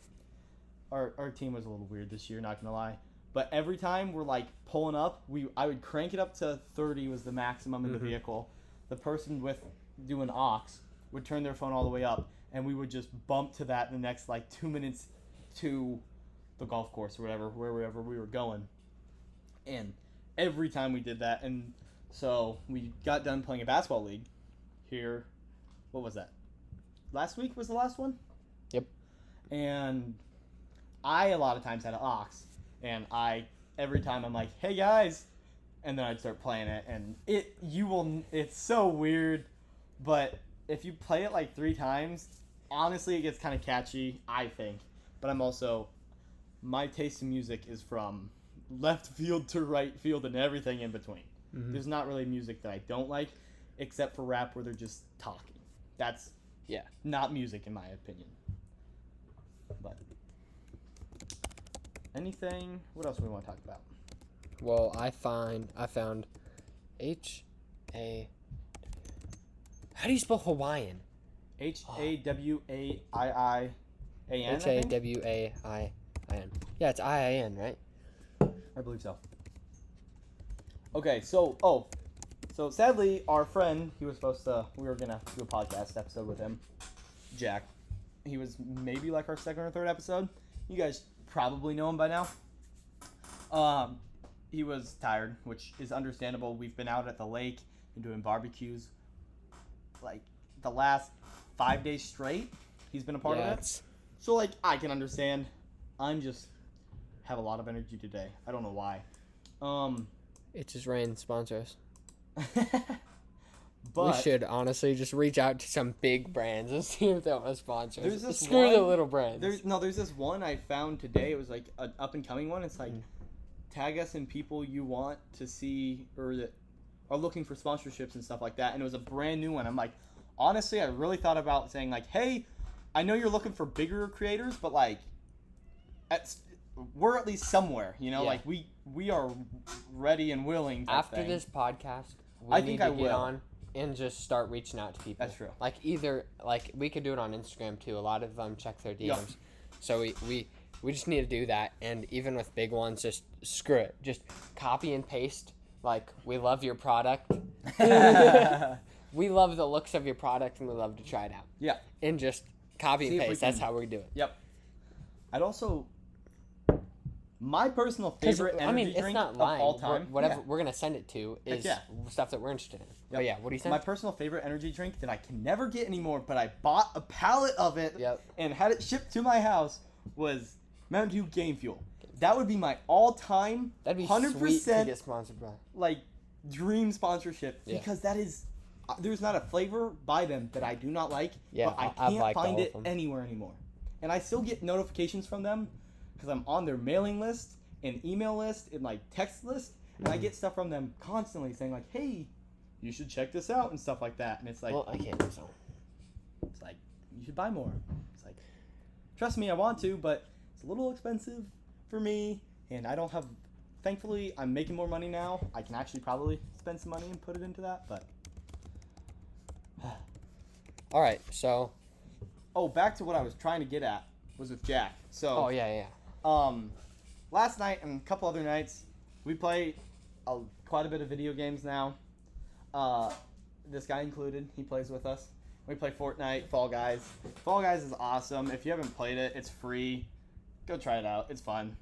Our team was a little weird this year, not gonna lie. But every time we're like pulling up, I would crank it up to 30 was the maximum in the vehicle. The person doing aux would turn their phone all the way up, and we would just bump to that in the next like 2 minutes to the golf course or wherever we were going. And every time we did that, and so we got done playing a basketball league here. What was that? Last week was the last one? Yep. And I a lot of times had an aux, and every time I'm like, "Hey guys," and then I'd start playing it, and it's so weird, but if you play it like 3 times, honestly it gets kind of catchy, I think. But I'm also, my taste in music is from left field to right field and everything in between. Mm-hmm. There's not really music that I don't like, except for rap where they're just talking. That's not music in my opinion. But anything? What else do we want to talk about? Well, I found H-A... How do you spell Hawaiian? H-A-W-A-I-I-A-N, H-A-W-A-I-I-N. Yeah, it's I-I-N, right? I believe so. Okay, so sadly, our friend, we were going to do a podcast episode with him, Jack. He was maybe like our second or third episode. You guys probably know him by now. He was tired, which is understandable. We've been out at the lake and doing barbecues like the last 5 days straight. He's been a part of it. So like I can understand. I'm just have a lot of energy today. I don't know why. It's just rain, sponsor us. But we should honestly just reach out to some big brands and see if they want to sponsor us. Screw one, the little brands. There's this one I found today. It was like an up and coming one. It's like tag us in people you want to see or that are looking for sponsorships and stuff like that. And it was a brand new one. I'm like, honestly, I really thought about saying like, hey, I know you're looking for bigger creators, but like, we're at least somewhere, you know. Like we are ready and willing. After this podcast, I think I will get on and just start reaching out to people. That's true. Like we could do it on Instagram too. A lot of them check their DMs, Yep. So we just need to do that. And even with big ones, just screw it. Just copy and paste. Like, we love your product. We love the looks of your product, and we love to try it out. Yeah. And just copy and paste. That's how we do it. Yep. I'd also... My personal favorite energy drink it's not of lying. all time... Whatever we're going to send it to is stuff that we're interested in. Yep. But yeah, what do you say? My personal favorite energy drink that I can never get anymore, but I bought a pallet of it and had it shipped to my house was Mountain Dew Game Fuel. That would be my all-time, that'd be 100% sweet to get sponsored by. Like dream sponsorship because that is there's not a flavor by them that I do not like, but I can't find it anywhere anymore. And I still get notifications from them because I'm on their mailing list and email list and like text list, and I get stuff from them constantly saying like, "Hey, you should check this out" and stuff like that. And it's like, well, I can't do so. It's like you should buy more. It's like, trust me, I want to, but it's a little expensive for me, and I don't have. Thankfully, I'm making more money now. I can actually probably spend some money and put it into that, but. All right, so. Oh, back to what I was trying to get at was with Jack. So. Oh yeah. Last night and a couple other nights, we play quite a bit of video games now. This guy included. He plays with us. We play Fortnite, Fall Guys. Fall Guys is awesome. If you haven't played it, it's free. Go try it out. It's fun.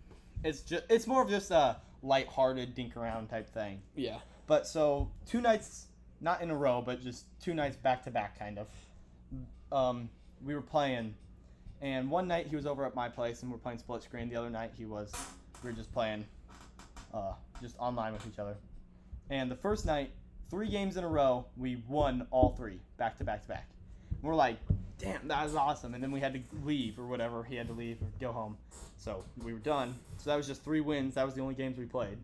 It's more of just a lighthearted dink around type thing. Yeah. But so 2 nights, not in a row, but just 2 nights back to back kind of. We were playing, and one night he was over at my place and we're playing split screen. The other night we were just playing just online with each other. And the first night, 3 games in a row, we won all 3 back to back to back. And we're like, damn, that was awesome. And then we had to leave or whatever. He had to leave or go home. So we were done. So that was just 3 wins. That was the only games we played.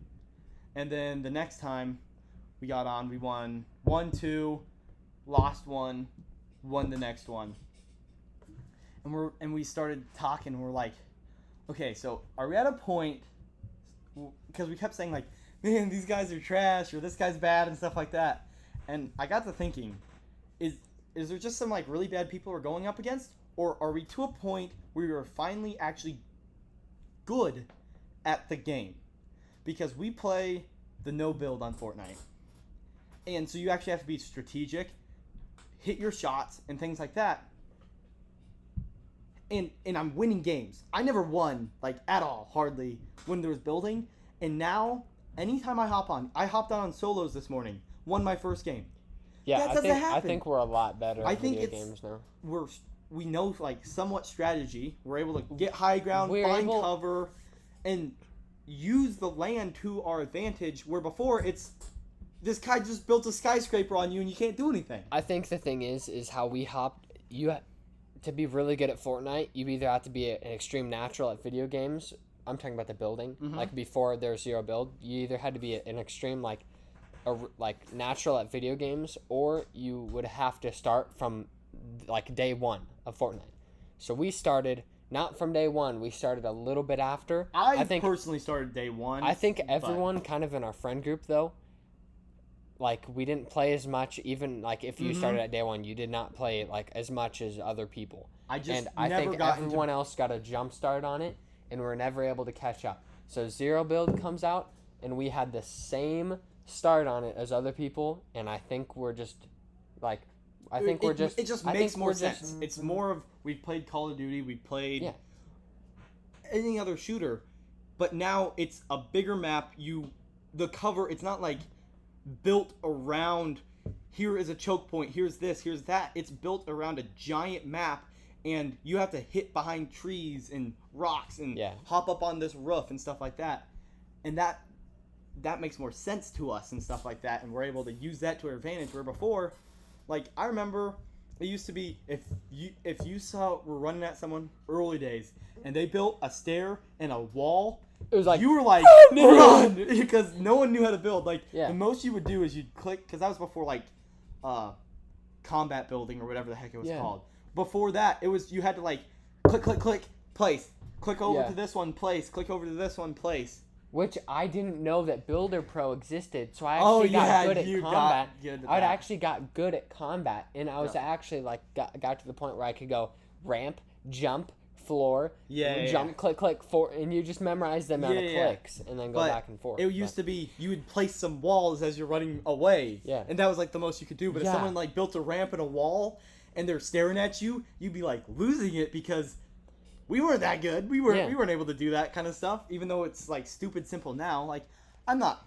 And then the next time we got on, we won 1-2, lost 1, won the next one. And we started talking, and we're like, okay, so are we at a point, because we kept saying like, man, these guys are trash, or this guy's bad, and stuff like that. And I got to thinking, is there just some like really bad people we're going up against, or are we to a point where we are finally actually good at the game? Because we play the no build on Fortnite, and so you actually have to be strategic, hit your shots, and things like that. And I'm winning games. I never won, like, at all, hardly, when there was building. And now, anytime I hopped on solos this morning, won my first game. Yeah, that doesn't happen. I think we're a lot better at video games now. We know, like, somewhat strategy. We're able to get high ground, find cover, and use the land to our advantage, where before it's, this guy just built a skyscraper on you and you can't do anything. I think the thing is how we hopped, to be really good at Fortnite, you either have to be an extreme natural at video games, I'm talking about the building. Mhm. Like before there was zero build, you either had to be an extreme like natural at video games, or you would have to start from like day one of Fortnite. So we started not from day one. We started a little bit after. I think personally started day one. I think everyone kind of in our friend group though, like we didn't play as much. Even like if you started at day one, you did not play like as much as other people. I think everyone else got a jump start on it, and we're never able to catch up. So zero build comes out, and we had the same start on it as other people, and I think we're just like it just makes more sense. It's more of we've played Call of Duty, we've played any other shooter, but now it's a bigger map. The cover, it's not like built around here is a choke point, here's this, here's that. It's built around a giant map, and you have to hit behind trees and rocks and hop up on this roof and stuff like that. And that makes more sense to us and stuff like that, and we're able to use that to our advantage. Where before, like I remember it used to be if you saw we're running at someone early days and they built a stair and a wall, it was like you were like run, because no one knew how to build. Like the most you would do is you'd click, because that was before like combat building or whatever the heck it was called. Before that, it was you had to like click place, click over to this one place, click over to this one place. Which I didn't know that Builder Pro existed, so I actually got good at combat. I actually got good at combat, and I was actually like got to the point where I could go ramp, jump, floor, jump, click, four, and you just memorize the amount of clicks, and then go back and forth. It used to be you would place some walls as you're running away, and that was like the most you could do. But if someone like built a ramp and a wall, and they're staring at you, you'd be like losing it because we weren't that good. We weren't able to do that kind of stuff, even though it's like stupid simple now. Like I'm not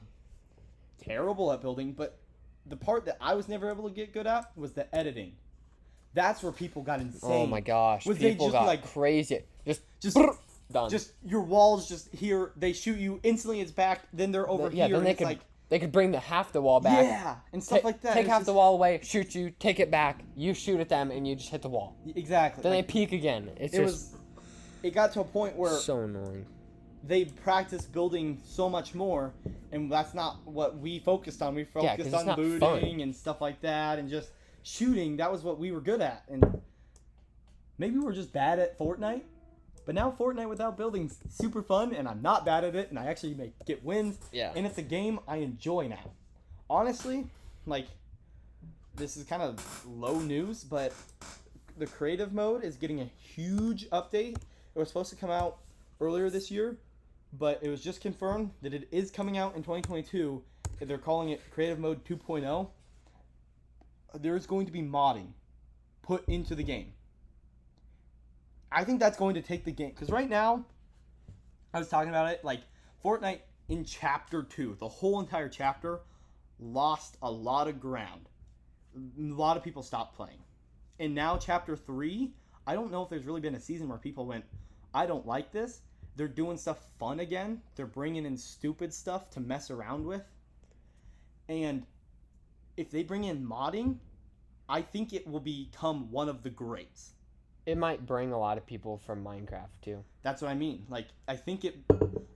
terrible at building, but the part that I was never able to get good at was the editing. That's where people got insane. Oh my gosh, people got like crazy. Just done. Just your walls just here. They shoot you instantly. It's back. Then they're over here. Then they could bring half the wall back. And stuff like that. Take half the wall away, shoot you, take it back. You shoot at them, and you just hit the wall. Exactly. Then they peek again. It got to a point where so annoying. They practiced building so much more, and that's not what we focused on. We focused on booting and stuff like that, and just shooting. That was what we were good at. And maybe we're just bad at Fortnite, but now Fortnite without building's super fun, and I'm not bad at it, and I actually get wins. Yeah. And it's a game I enjoy now. Honestly, like, this is kind of low news, but the creative mode is getting a huge update. It was supposed to come out earlier this year, but it was just confirmed that it is coming out in 2022. They're calling it Creative Mode 2.0. There's going to be modding put into the game. I think that's going to take the game, because right now, I was talking about it, like, Fortnite in Chapter 2, the whole entire chapter, lost a lot of ground. A lot of people stopped playing. And now Chapter 3, I don't know if there's really been a season where people went, I don't like this. They're doing stuff fun again. They're bringing in stupid stuff to mess around with. And if they bring in modding, I think it will become one of the greats. It might bring a lot of people from Minecraft too. That's what I mean. Like, I think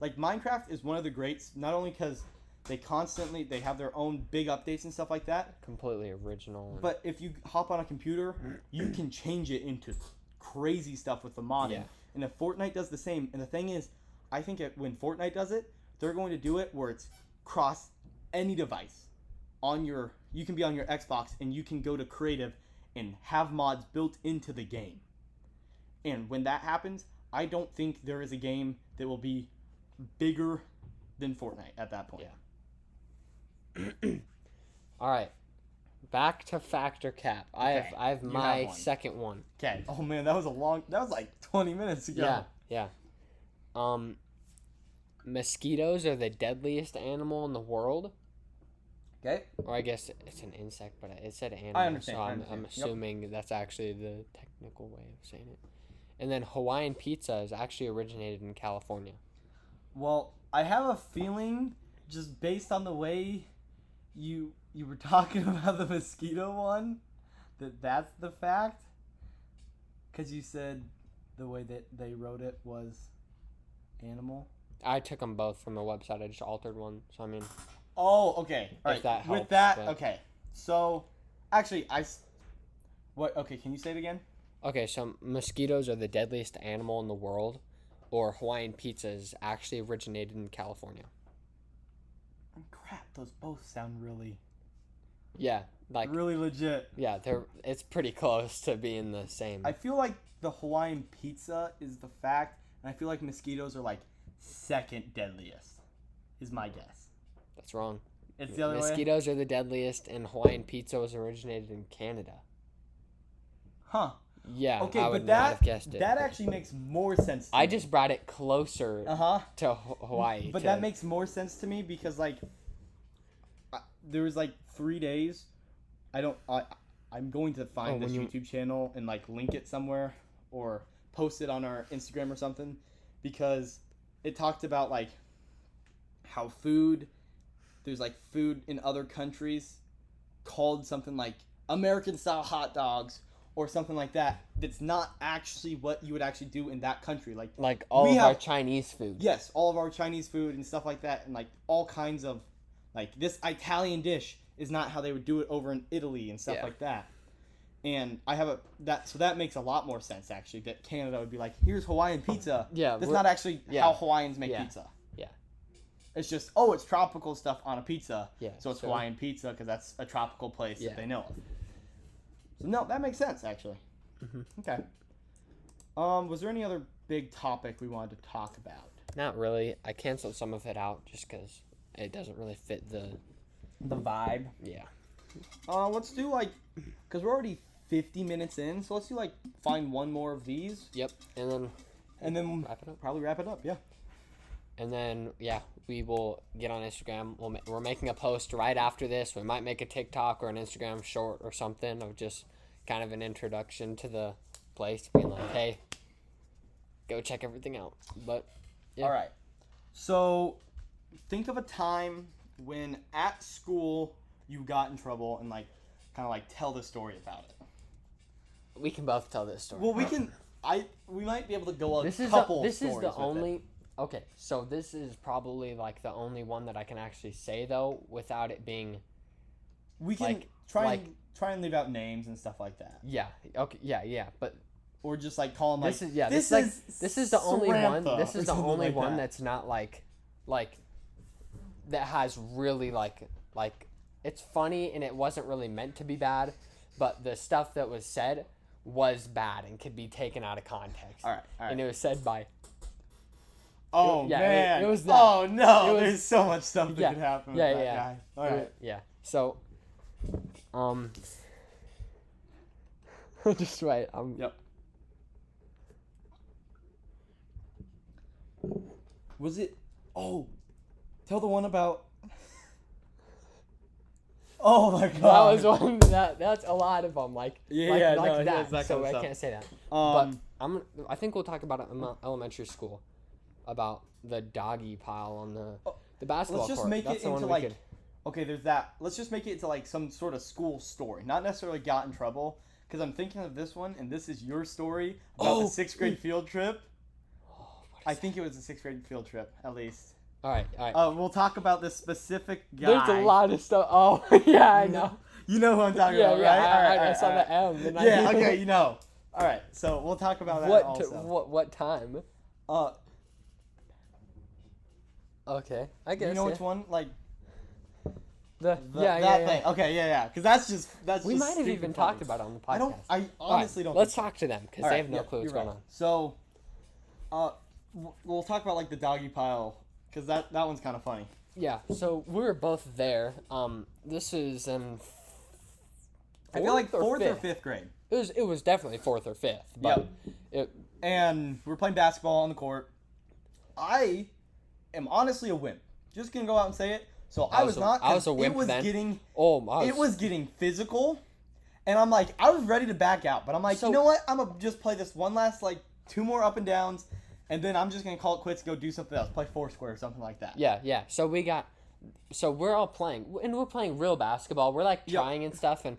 Minecraft is one of the greats, not only because they have their own big updates and stuff like that. Completely original. But if you hop on a computer, you can change it into crazy stuff with the modding. Yeah. And if Fortnite does the same, and the thing is, I think when Fortnite does it, they're going to do it where it's cross any device. You can be on your Xbox, and you can go to creative and have mods built into the game. And when that happens, I don't think there is a game that will be bigger than Fortnite at that point. Yeah. All right. Back to Factor Cap. I have my second one. Okay. Oh man, that was like 20 minutes ago. Yeah. Mosquitoes are the deadliest animal in the world. Okay. Or I guess it's an insect, but it said animal. I understand. So I'm assuming that's actually the technical way of saying it. And then Hawaiian pizza is actually originated in California. Well, I have a feeling, just based on the way you were talking about the mosquito one, that's the fact. Because you said the way that they wrote it was animal. I took them both from a website. I just altered one. So, I mean. Oh, okay. All right. That helps, with that, but... okay. So, actually, what? Okay, can you say it again? Okay, so mosquitoes are the deadliest animal in the world, or Hawaiian pizza is actually originated in California. Crap, those both sound really... Yeah, like... Really legit. Yeah, it's pretty close to being the same. I feel like the Hawaiian pizza is the fact, and I feel like mosquitoes are, like, second deadliest, is my guess. That's wrong. It's the other way? Mosquitoes are the deadliest, and Hawaiian pizza was originated in Canada. Huh. Yeah, okay, I would not have guessed it. That actually makes more sense to me. I just brought it closer to Hawaii. But that makes more sense to me because, like, there was, like, 3 days. I'm going to find this YouTube channel and, like, link it somewhere or post it on our Instagram or something because it talked about, like, how there's, like, food in other countries called something like American-style hot dogs or something like that that's not actually what you would actually do in that country. Like all of our Chinese food. Yes, all of our Chinese food and stuff like that and, like, all kinds of, like, this Italian dish is not how they would do it over in Italy and stuff like that. And I have so that makes a lot more sense, actually, that Canada would be like, here's Hawaiian pizza. Yeah. That's not actually how Hawaiians make pizza. Yeah. It's just, it's tropical stuff on a pizza. Yeah. So it's Hawaiian pizza because that's a tropical place that they know of. So, no, that makes sense, actually. Mm-hmm. Okay. Was there any other big topic we wanted to talk about? Not really. I canceled some of it out just because it doesn't really fit the vibe. Yeah. Let's do, like, because we're already 50 minutes in, so let's do, like, find one more of these. Yep. And then wrap it up. Probably wrap it up, yeah. And then, we will get on Instagram. We're making a post right after this. We might make a TikTok or an Instagram short or something of just kind of an introduction to the place. Being like, hey, go check everything out. But, yeah. All right. So, think of a time when at school you got in trouble and, like, kind of, like, tell the story about it. We can both tell this story. Well, we might be able to go This is the only... Okay, so this is probably, like, the only one that I can actually say, though, without it being... We can try and leave out names and stuff like that. Yeah, okay, yeah, but... Or just, like, call them, like, this is the only one, this is the only one that's not, like, that has really, like, it's funny and it wasn't really meant to be bad, but the stuff that was said was bad and could be taken out of context. All right. And it was said by... Oh, man. It was that. Oh, no. There's so much stuff that could happen with that guy. All right. Yeah. So, just wait. Yep. Was it... Oh. Tell the one about... Oh, my God. That was one... That's a lot of them. Like that. So I can't say that. But I think we'll talk about it in elementary school. About the doggy pile on the basketball court. Let's just make it into, like... Okay, there's that. Let's just make it into, like, some sort of school story. Not necessarily got in trouble. Because I'm thinking of this one, and this is your story about the 6th grade field trip. I think it was a 6th grade field trip, at least. All right. We'll talk about this specific guy. There's a lot of stuff. Oh, yeah, I know. You know who I'm talking about, right? All right, I saw the M. Yeah, okay, you know. All right, so we'll talk about that also. What time? Okay, I guess. You know which one? Like that thing. Okay, yeah. Because that's just. We might have even talked about it on the podcast. I honestly don't. Let's talk to them because they have no clue what's going on. So, we'll talk about, like, the doggy pile because that one's kind of funny. Yeah. So we were both there. This is in. I feel like 4th or 5th grade. It was definitely 4th or 5th. But and we were playing basketball on the court. I am honestly a wimp. Just gonna go out and say it. So I was not. I was a wimp then. It was getting physical, and I'm like, I was ready to back out, but I'm like, you know what? I'm gonna just play this one last, like, 2 more up and downs, and then I'm just gonna call it quits, go do something else, play Foursquare or something like that. Yeah. So we're all playing, and we're playing real basketball. We're, like, trying and stuff, and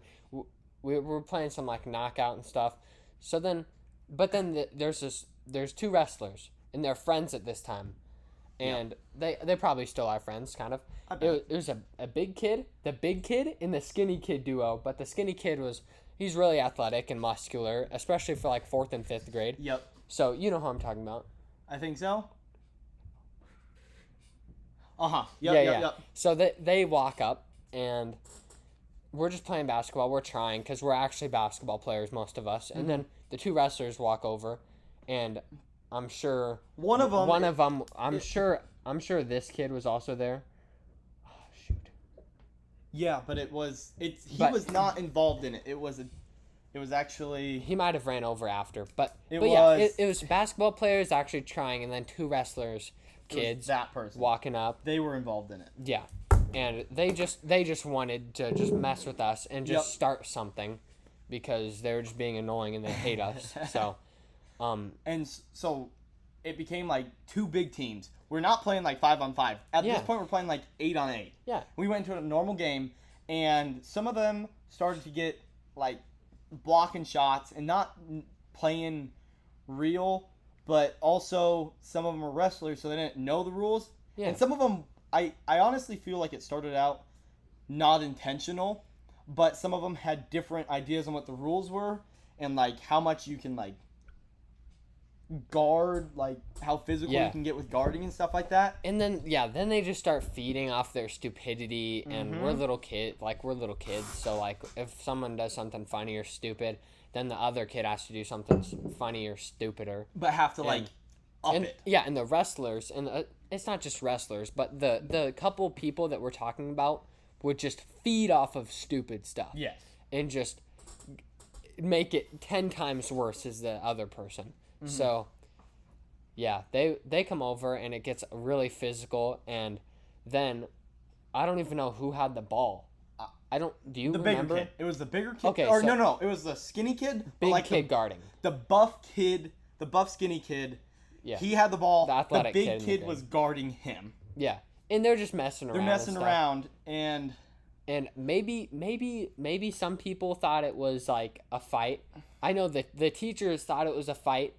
we're playing some, like, knockout and stuff. There's 2 wrestlers, and they're friends at this time. and they probably still are friends, kind of. It was a big kid, the big kid, and the skinny kid duo, but the skinny kid he's really athletic and muscular, especially for like 4th and 5th grade. Yep. So you know who I'm talking about. I think so. Yep. So they walk up, and we're just playing basketball. We're trying, because we're actually basketball players, most of us. And then the 2 wrestlers walk over, and I'm sure one of them. I'm sure this kid was also there. Oh shoot. Yeah, but he was not involved in it. It was actually. He might have ran over after, but it was basketball players actually trying, and then 2 wrestlers. Kids that person walking up, they were involved in it. Yeah, and they just wanted to just mess with us and just start something, because they were just being annoying and they hate us. So and so it became like 2 big teams. We're not playing like 5-on-5 at this point. We're playing like 8-on-8. Yeah, we went into a normal game, and some of them started to get like blocking shots and not playing real. But also, some of them were wrestlers, so they didn't know the rules. Yeah. And some of them, I honestly feel like it started out not intentional, but some of them had different ideas on what the rules were and, like, how much you can, like, guard, like, how physical you can get with guarding and stuff like that. And then, then they just start feeding off their stupidity, and we're little kids, so, like, if someone does something funny or stupid, then the other kid has to do something funny or stupider. But have to, up it. Yeah, and the wrestlers, and it's not just wrestlers, but the couple people that we're talking about would just feed off of stupid stuff. Yes. And just make it 10 times worse as the other person. Mm-hmm. So, yeah, they come over, and it gets really physical, and then I don't even know who had the ball. Do you remember? Bigger kid. It was the bigger kid. Okay. No. It was the skinny kid. Big kid guarding. The buff skinny kid. Yeah. He had the ball. The athletic kid. The big kid was guarding him. Yeah. And they're just messing around. They're messing around, and maybe some people thought it was like a fight. I know that the teachers thought it was a fight,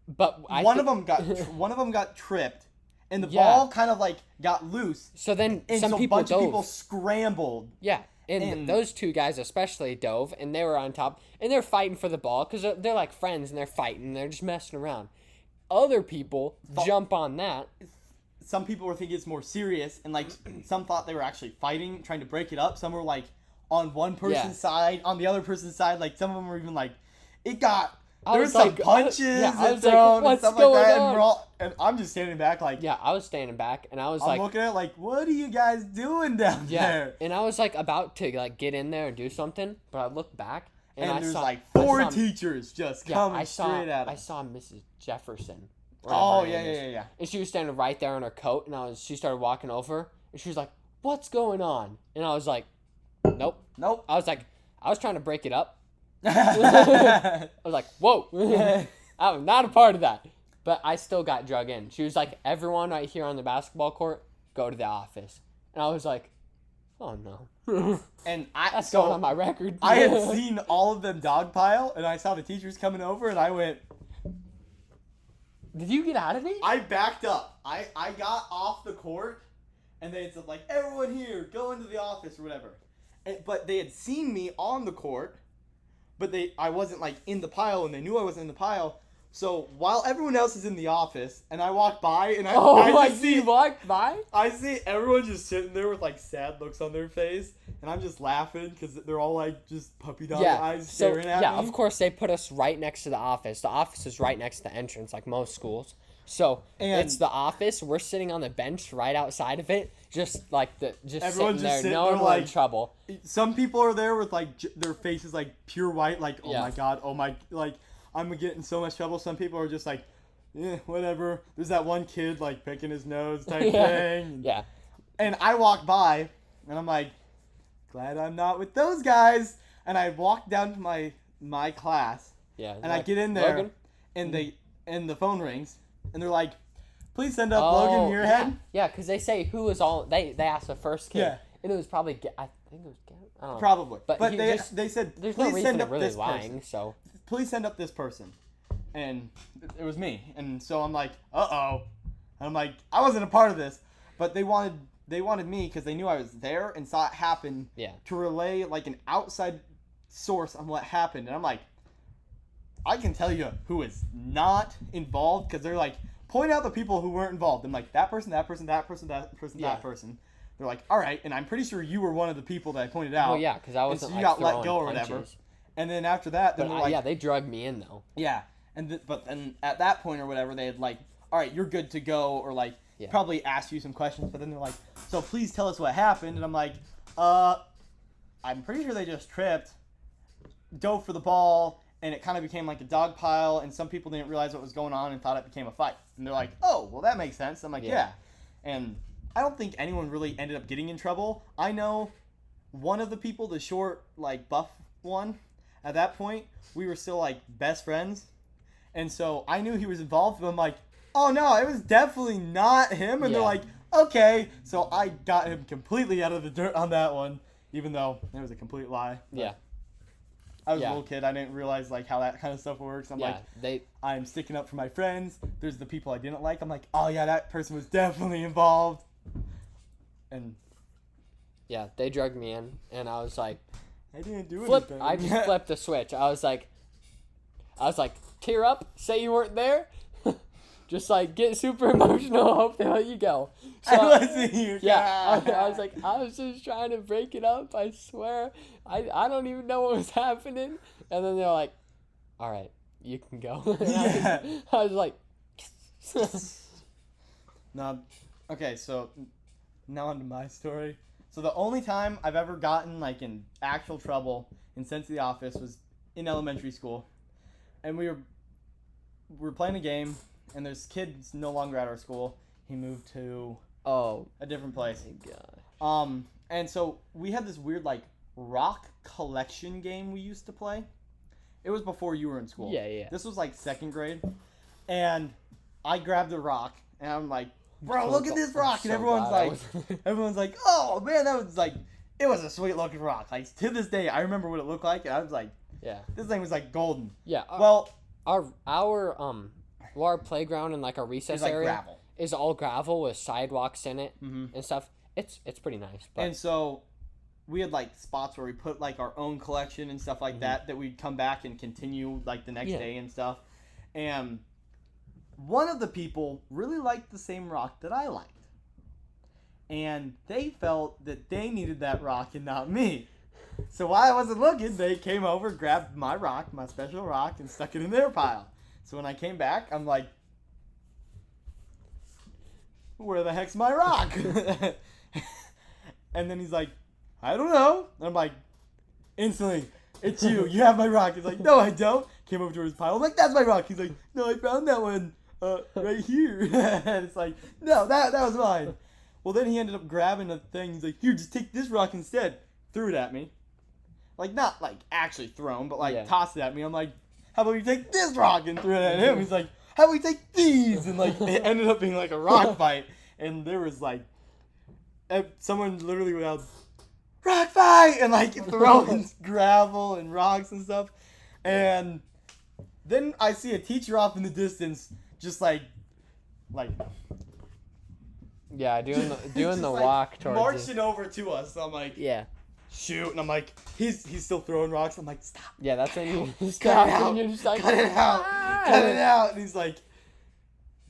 but one of them got tripped. And the ball kind of like got loose. So then a bunch of people scrambled. Yeah. And those 2 guys especially dove, and they were on top, and they're fighting for the ball because they're like friends, and they're fighting, and they're just messing around. Other people jump on that. Some people were thinking it's more serious, and like some thought they were actually fighting, trying to break it up. Some were like on one person's side, on the other person's side. Like some of them were even like, there was some punches and thrown and stuff like that, and I'm just standing back like... Yeah, I was standing back, and I was I'm looking at it like, what are you guys doing down there? And I was like about to like get in there and do something, but I looked back, and there's like 4 teachers just coming straight at us. I saw Mrs. Jefferson. Oh, yeah. And she was standing right there in her coat, and she started walking over, and she was like, what's going on? And I was like, nope. I was trying to break it up. I was like, whoa, I'm not a part of that. But I still got drug in. She was like, everyone right here on the basketball court, go to the office. And I was like, oh no. And that's going on my record. I had seen all of them dogpile, and I saw the teachers coming over, and I went... Did you get out of it? I backed up. I got off the court, and they said, like, everyone here, go into the office or whatever. But they had seen me on the court. But I wasn't like in the pile, and they knew I wasn't in the pile. So while everyone else is in the office, and I walk by, and I see everyone just sitting there with like sad looks on their face, and I'm just laughing because they're all like just puppy dog eyes staring at me. Yeah, of course they put us right next to the office. The office is right next to the entrance, like most schools. So it's the office. We're sitting on the bench right outside of it, just sitting there, knowing we're in trouble. Some people are there with like their faces like pure white, like my god, like I'm getting so much trouble. Some people are just like, yeah, whatever. There's that one kid like picking his nose type thing. Yeah. And I walk by, and I'm like, glad I'm not with those guys. And I walk down to my class. Yeah. And I get in there, Logan? and the phone rings. And they're like, please send up Logan Muirhead. Yeah, because they say who was all... They asked the first kid. Yeah. And it was probably... I think it was... I don't know. Probably. But they said, there's please no send up really this lying, person. So... Please send up this person. and it was me. And so I'm like, uh-oh. And I'm like, I wasn't a part of this. But they wanted me because they knew I was there and saw it happen to relay like an outside source on what happened. And I'm like, I can tell you who is not involved because they're like, point out the people who weren't involved. I'm like, that person, that person, that person, that person, that person. They're like, all right. And I'm pretty sure you were one of the people that I pointed out. Well, yeah, because I wasn't so you got let go or whatever. And then after that, then they drugged me in though. Yeah. But then at that point or whatever, they had like, all right, you're good to go, or like probably ask you some questions. But then they're like, so please tell us what happened. And I'm like, I'm pretty sure they just tripped, dove for the ball, and it kind of became like a dog pile. And some people didn't realize what was going on and thought it became a fight. And they're like, oh, well that makes sense. I'm like, yeah. And I don't think anyone really ended up getting in trouble. I know one of the people, the short like buff one, at that point we were still like best friends. And so I knew he was involved, but I'm like, oh no, it was definitely not him. And they're like, okay. So I got him completely out of the dirt on that one, even though it was a complete lie. But I was a little kid. I didn't realize like how that kind of stuff works. I'm I'm sticking up for my friends. There's the people I didn't like. I'm like, oh yeah, that person was definitely involved. And yeah, they drugged me in, and I was like, I didn't do anything. I just flipped the switch. I was like, tear up, say you weren't there. Just like get super emotional, hope they let you go. So, I wasn't here. Yeah, I was like, I was just trying to break it up. I swear, I don't even know what was happening. And then they're like, all right, you can go. I was like, no, okay, so now on to my story. So the only time I've ever gotten like in actual trouble and sent to the office was in elementary school, and we were playing a game. And there's kids no longer at our school. He moved to a different place. Oh my gosh. And so we had this weird like rock collection game we used to play. It was before you were in school. Yeah. This was like 2nd grade. And I grabbed a rock and I'm like, bro, look at this rock. And everyone's like, oh man, that was like, it was a sweet looking rock. Like to this day, I remember what it looked like. And I was like, this thing was like golden. Yeah. Our playground and like our recess area gravel. Is all gravel with sidewalks in it and stuff. It's pretty nice. But. And so we had like spots where we put like our own collection and stuff like that we'd come back and continue like the next day and stuff. And one of the people really liked the same rock that I liked. And they felt that they needed that rock and not me. So while I wasn't looking, they came over, grabbed my rock, my special rock, and stuck it in their pile. So when I came back, I'm like, where the heck's my rock? And then he's like, I don't know. And I'm like, instantly, it's you. You have my rock. He's like, no, I don't. Came over to his pile. I'm like, that's my rock. He's like, no, I found that one right here. And it's like, no, that was mine. Well, then he ended up grabbing a thing. He's like, here, just take this rock instead. Threw it at me. Like, not like actually thrown, but like tossed it at me. I'm like, how about you take this rock, and threw it at him? He's like, how about we take these? And like it ended up being like a rock fight. And there was like someone literally would have rock fight and like throwing gravel and rocks and stuff. And then I see a teacher off in the distance just like yeah, doing the like walk towards marching over to us. So I'm like, shoot, and I'm like, he's still throwing rocks. I'm like, stop. Yeah, that's when you stop and you're just like, cut it out. And he's like,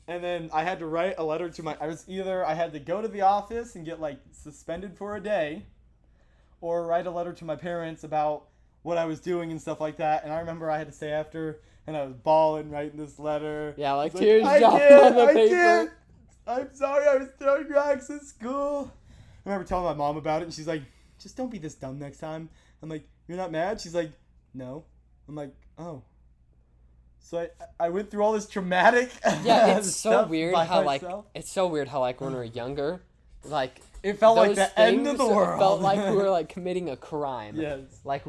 and then I had to write a letter to I had to go to the office and get like suspended for a day, or write a letter to my parents about what I was doing and stuff like that. And I remember I had to say after, and I was bawling writing this letter. Yeah, like tears dropping on the paper. I'm sorry, I was throwing rocks at school. I remember telling my mom about it, and she's like, just don't be this dumb next time. I'm like, you're not mad? She's like, no. I'm like, oh. So I went through all this traumatic it's stuff so weird by how myself. it's so weird how like when we were younger, like it felt like the end of the world. It felt like we were like committing a crime. Yes. Like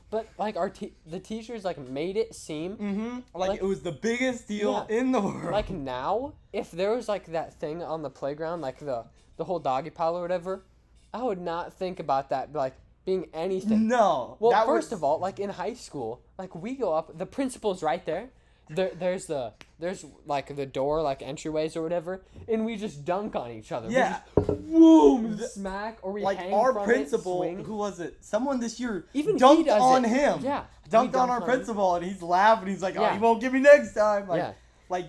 but like the teachers like made it seem like it was the biggest deal in the world. Like now, if there was like that thing on the playground, like the whole doggy pile or whatever, I would not think about that like being anything. No. Well, first of all, like in high school, like we go up, the principal's right there. there's like the door, like entryways or whatever, and we just dunk on each other. Yeah. We just, boom, smack, or we Like hang our from principal, it, swing. who was it? Someone this year Even he dunked does on it. him. Yeah. Dunked We on our him. principal, and he's laughing. He's like, "Oh, Yeah. he won't give me next time." Like, Yeah. like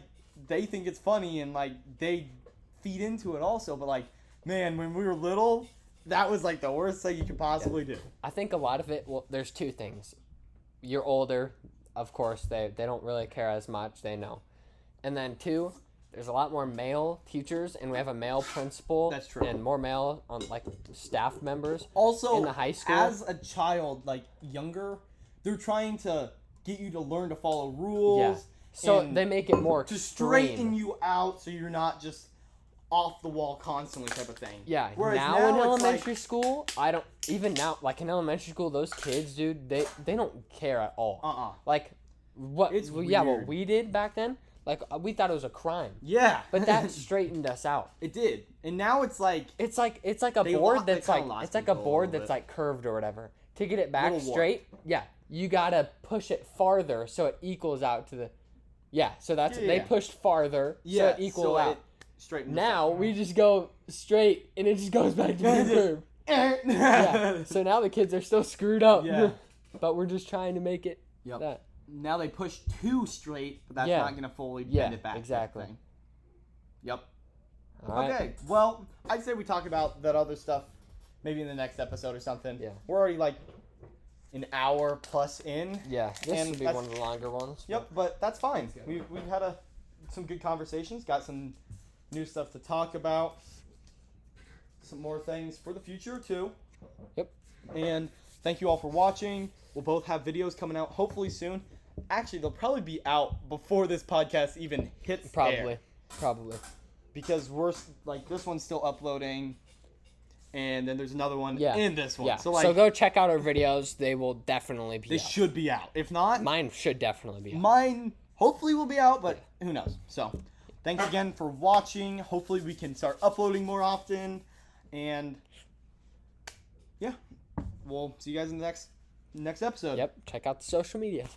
they think it's funny, and like they feed into it also. But like, man, when we were little, that was like the worst thing you could possibly do. I think a lot of it, well, there's two things. You're older, of course, they don't really care as much, they know. And then two, there's a lot more male teachers, and we have a male principal. That's true. And more male on like staff members. Also, in the high school, as a child, like younger, they're trying to get you to learn to follow rules. Yeah. So and they make it more to extreme. straighten you out, so you're not just off the wall constantly type of thing. Yeah. Whereas now in it's elementary like, school, I don't even now like in elementary school, those kids, dude, they don't care at all. Like what? It's yeah, what weird. we did back then, like we thought it was a crime. Yeah. But that straightened us out. It did, and now it's like It's like a They board lost- they that's kinda like lost it's like a control a board little that's bit. like curved or whatever. To get it back Little warp. straight, yeah, you gotta push it farther so it equals out to the. Yeah, so that's Yeah, they yeah. pushed farther so it equals out. Straightened Now we just go straight and it just goes back to being curved. Yeah. So now the kids are still screwed up. Yeah. But we're just trying to make it Yep. that. Now they push too straight, but that's Yeah. not gonna fully Yeah, bend it back. type of exactly. thing. Yep. All right. Okay. Well, I'd say we talk about that other stuff maybe in the next episode or something. Yeah. We're already like an hour plus in. Yeah, this And would be that's- one of the longer ones. Yep, but that's fine. We've had some good conversations, got some new stuff to talk about, some more things for the future too. Yep. And thank you all for watching. We'll both have videos coming out hopefully soon. Actually, they'll probably be out before this podcast even hits Probably. air, Probably. because we're like this one's still uploading, and then there's another one Yeah. in this one. Yeah. So like So go check out our videos. They will definitely be they out. should be out. If not, Mine should definitely be out. mine hopefully will be out, but who knows. So thanks again for watching. Hopefully we can start uploading more often, and yeah, we'll see you guys in the next episode. Yep. Check out the social media.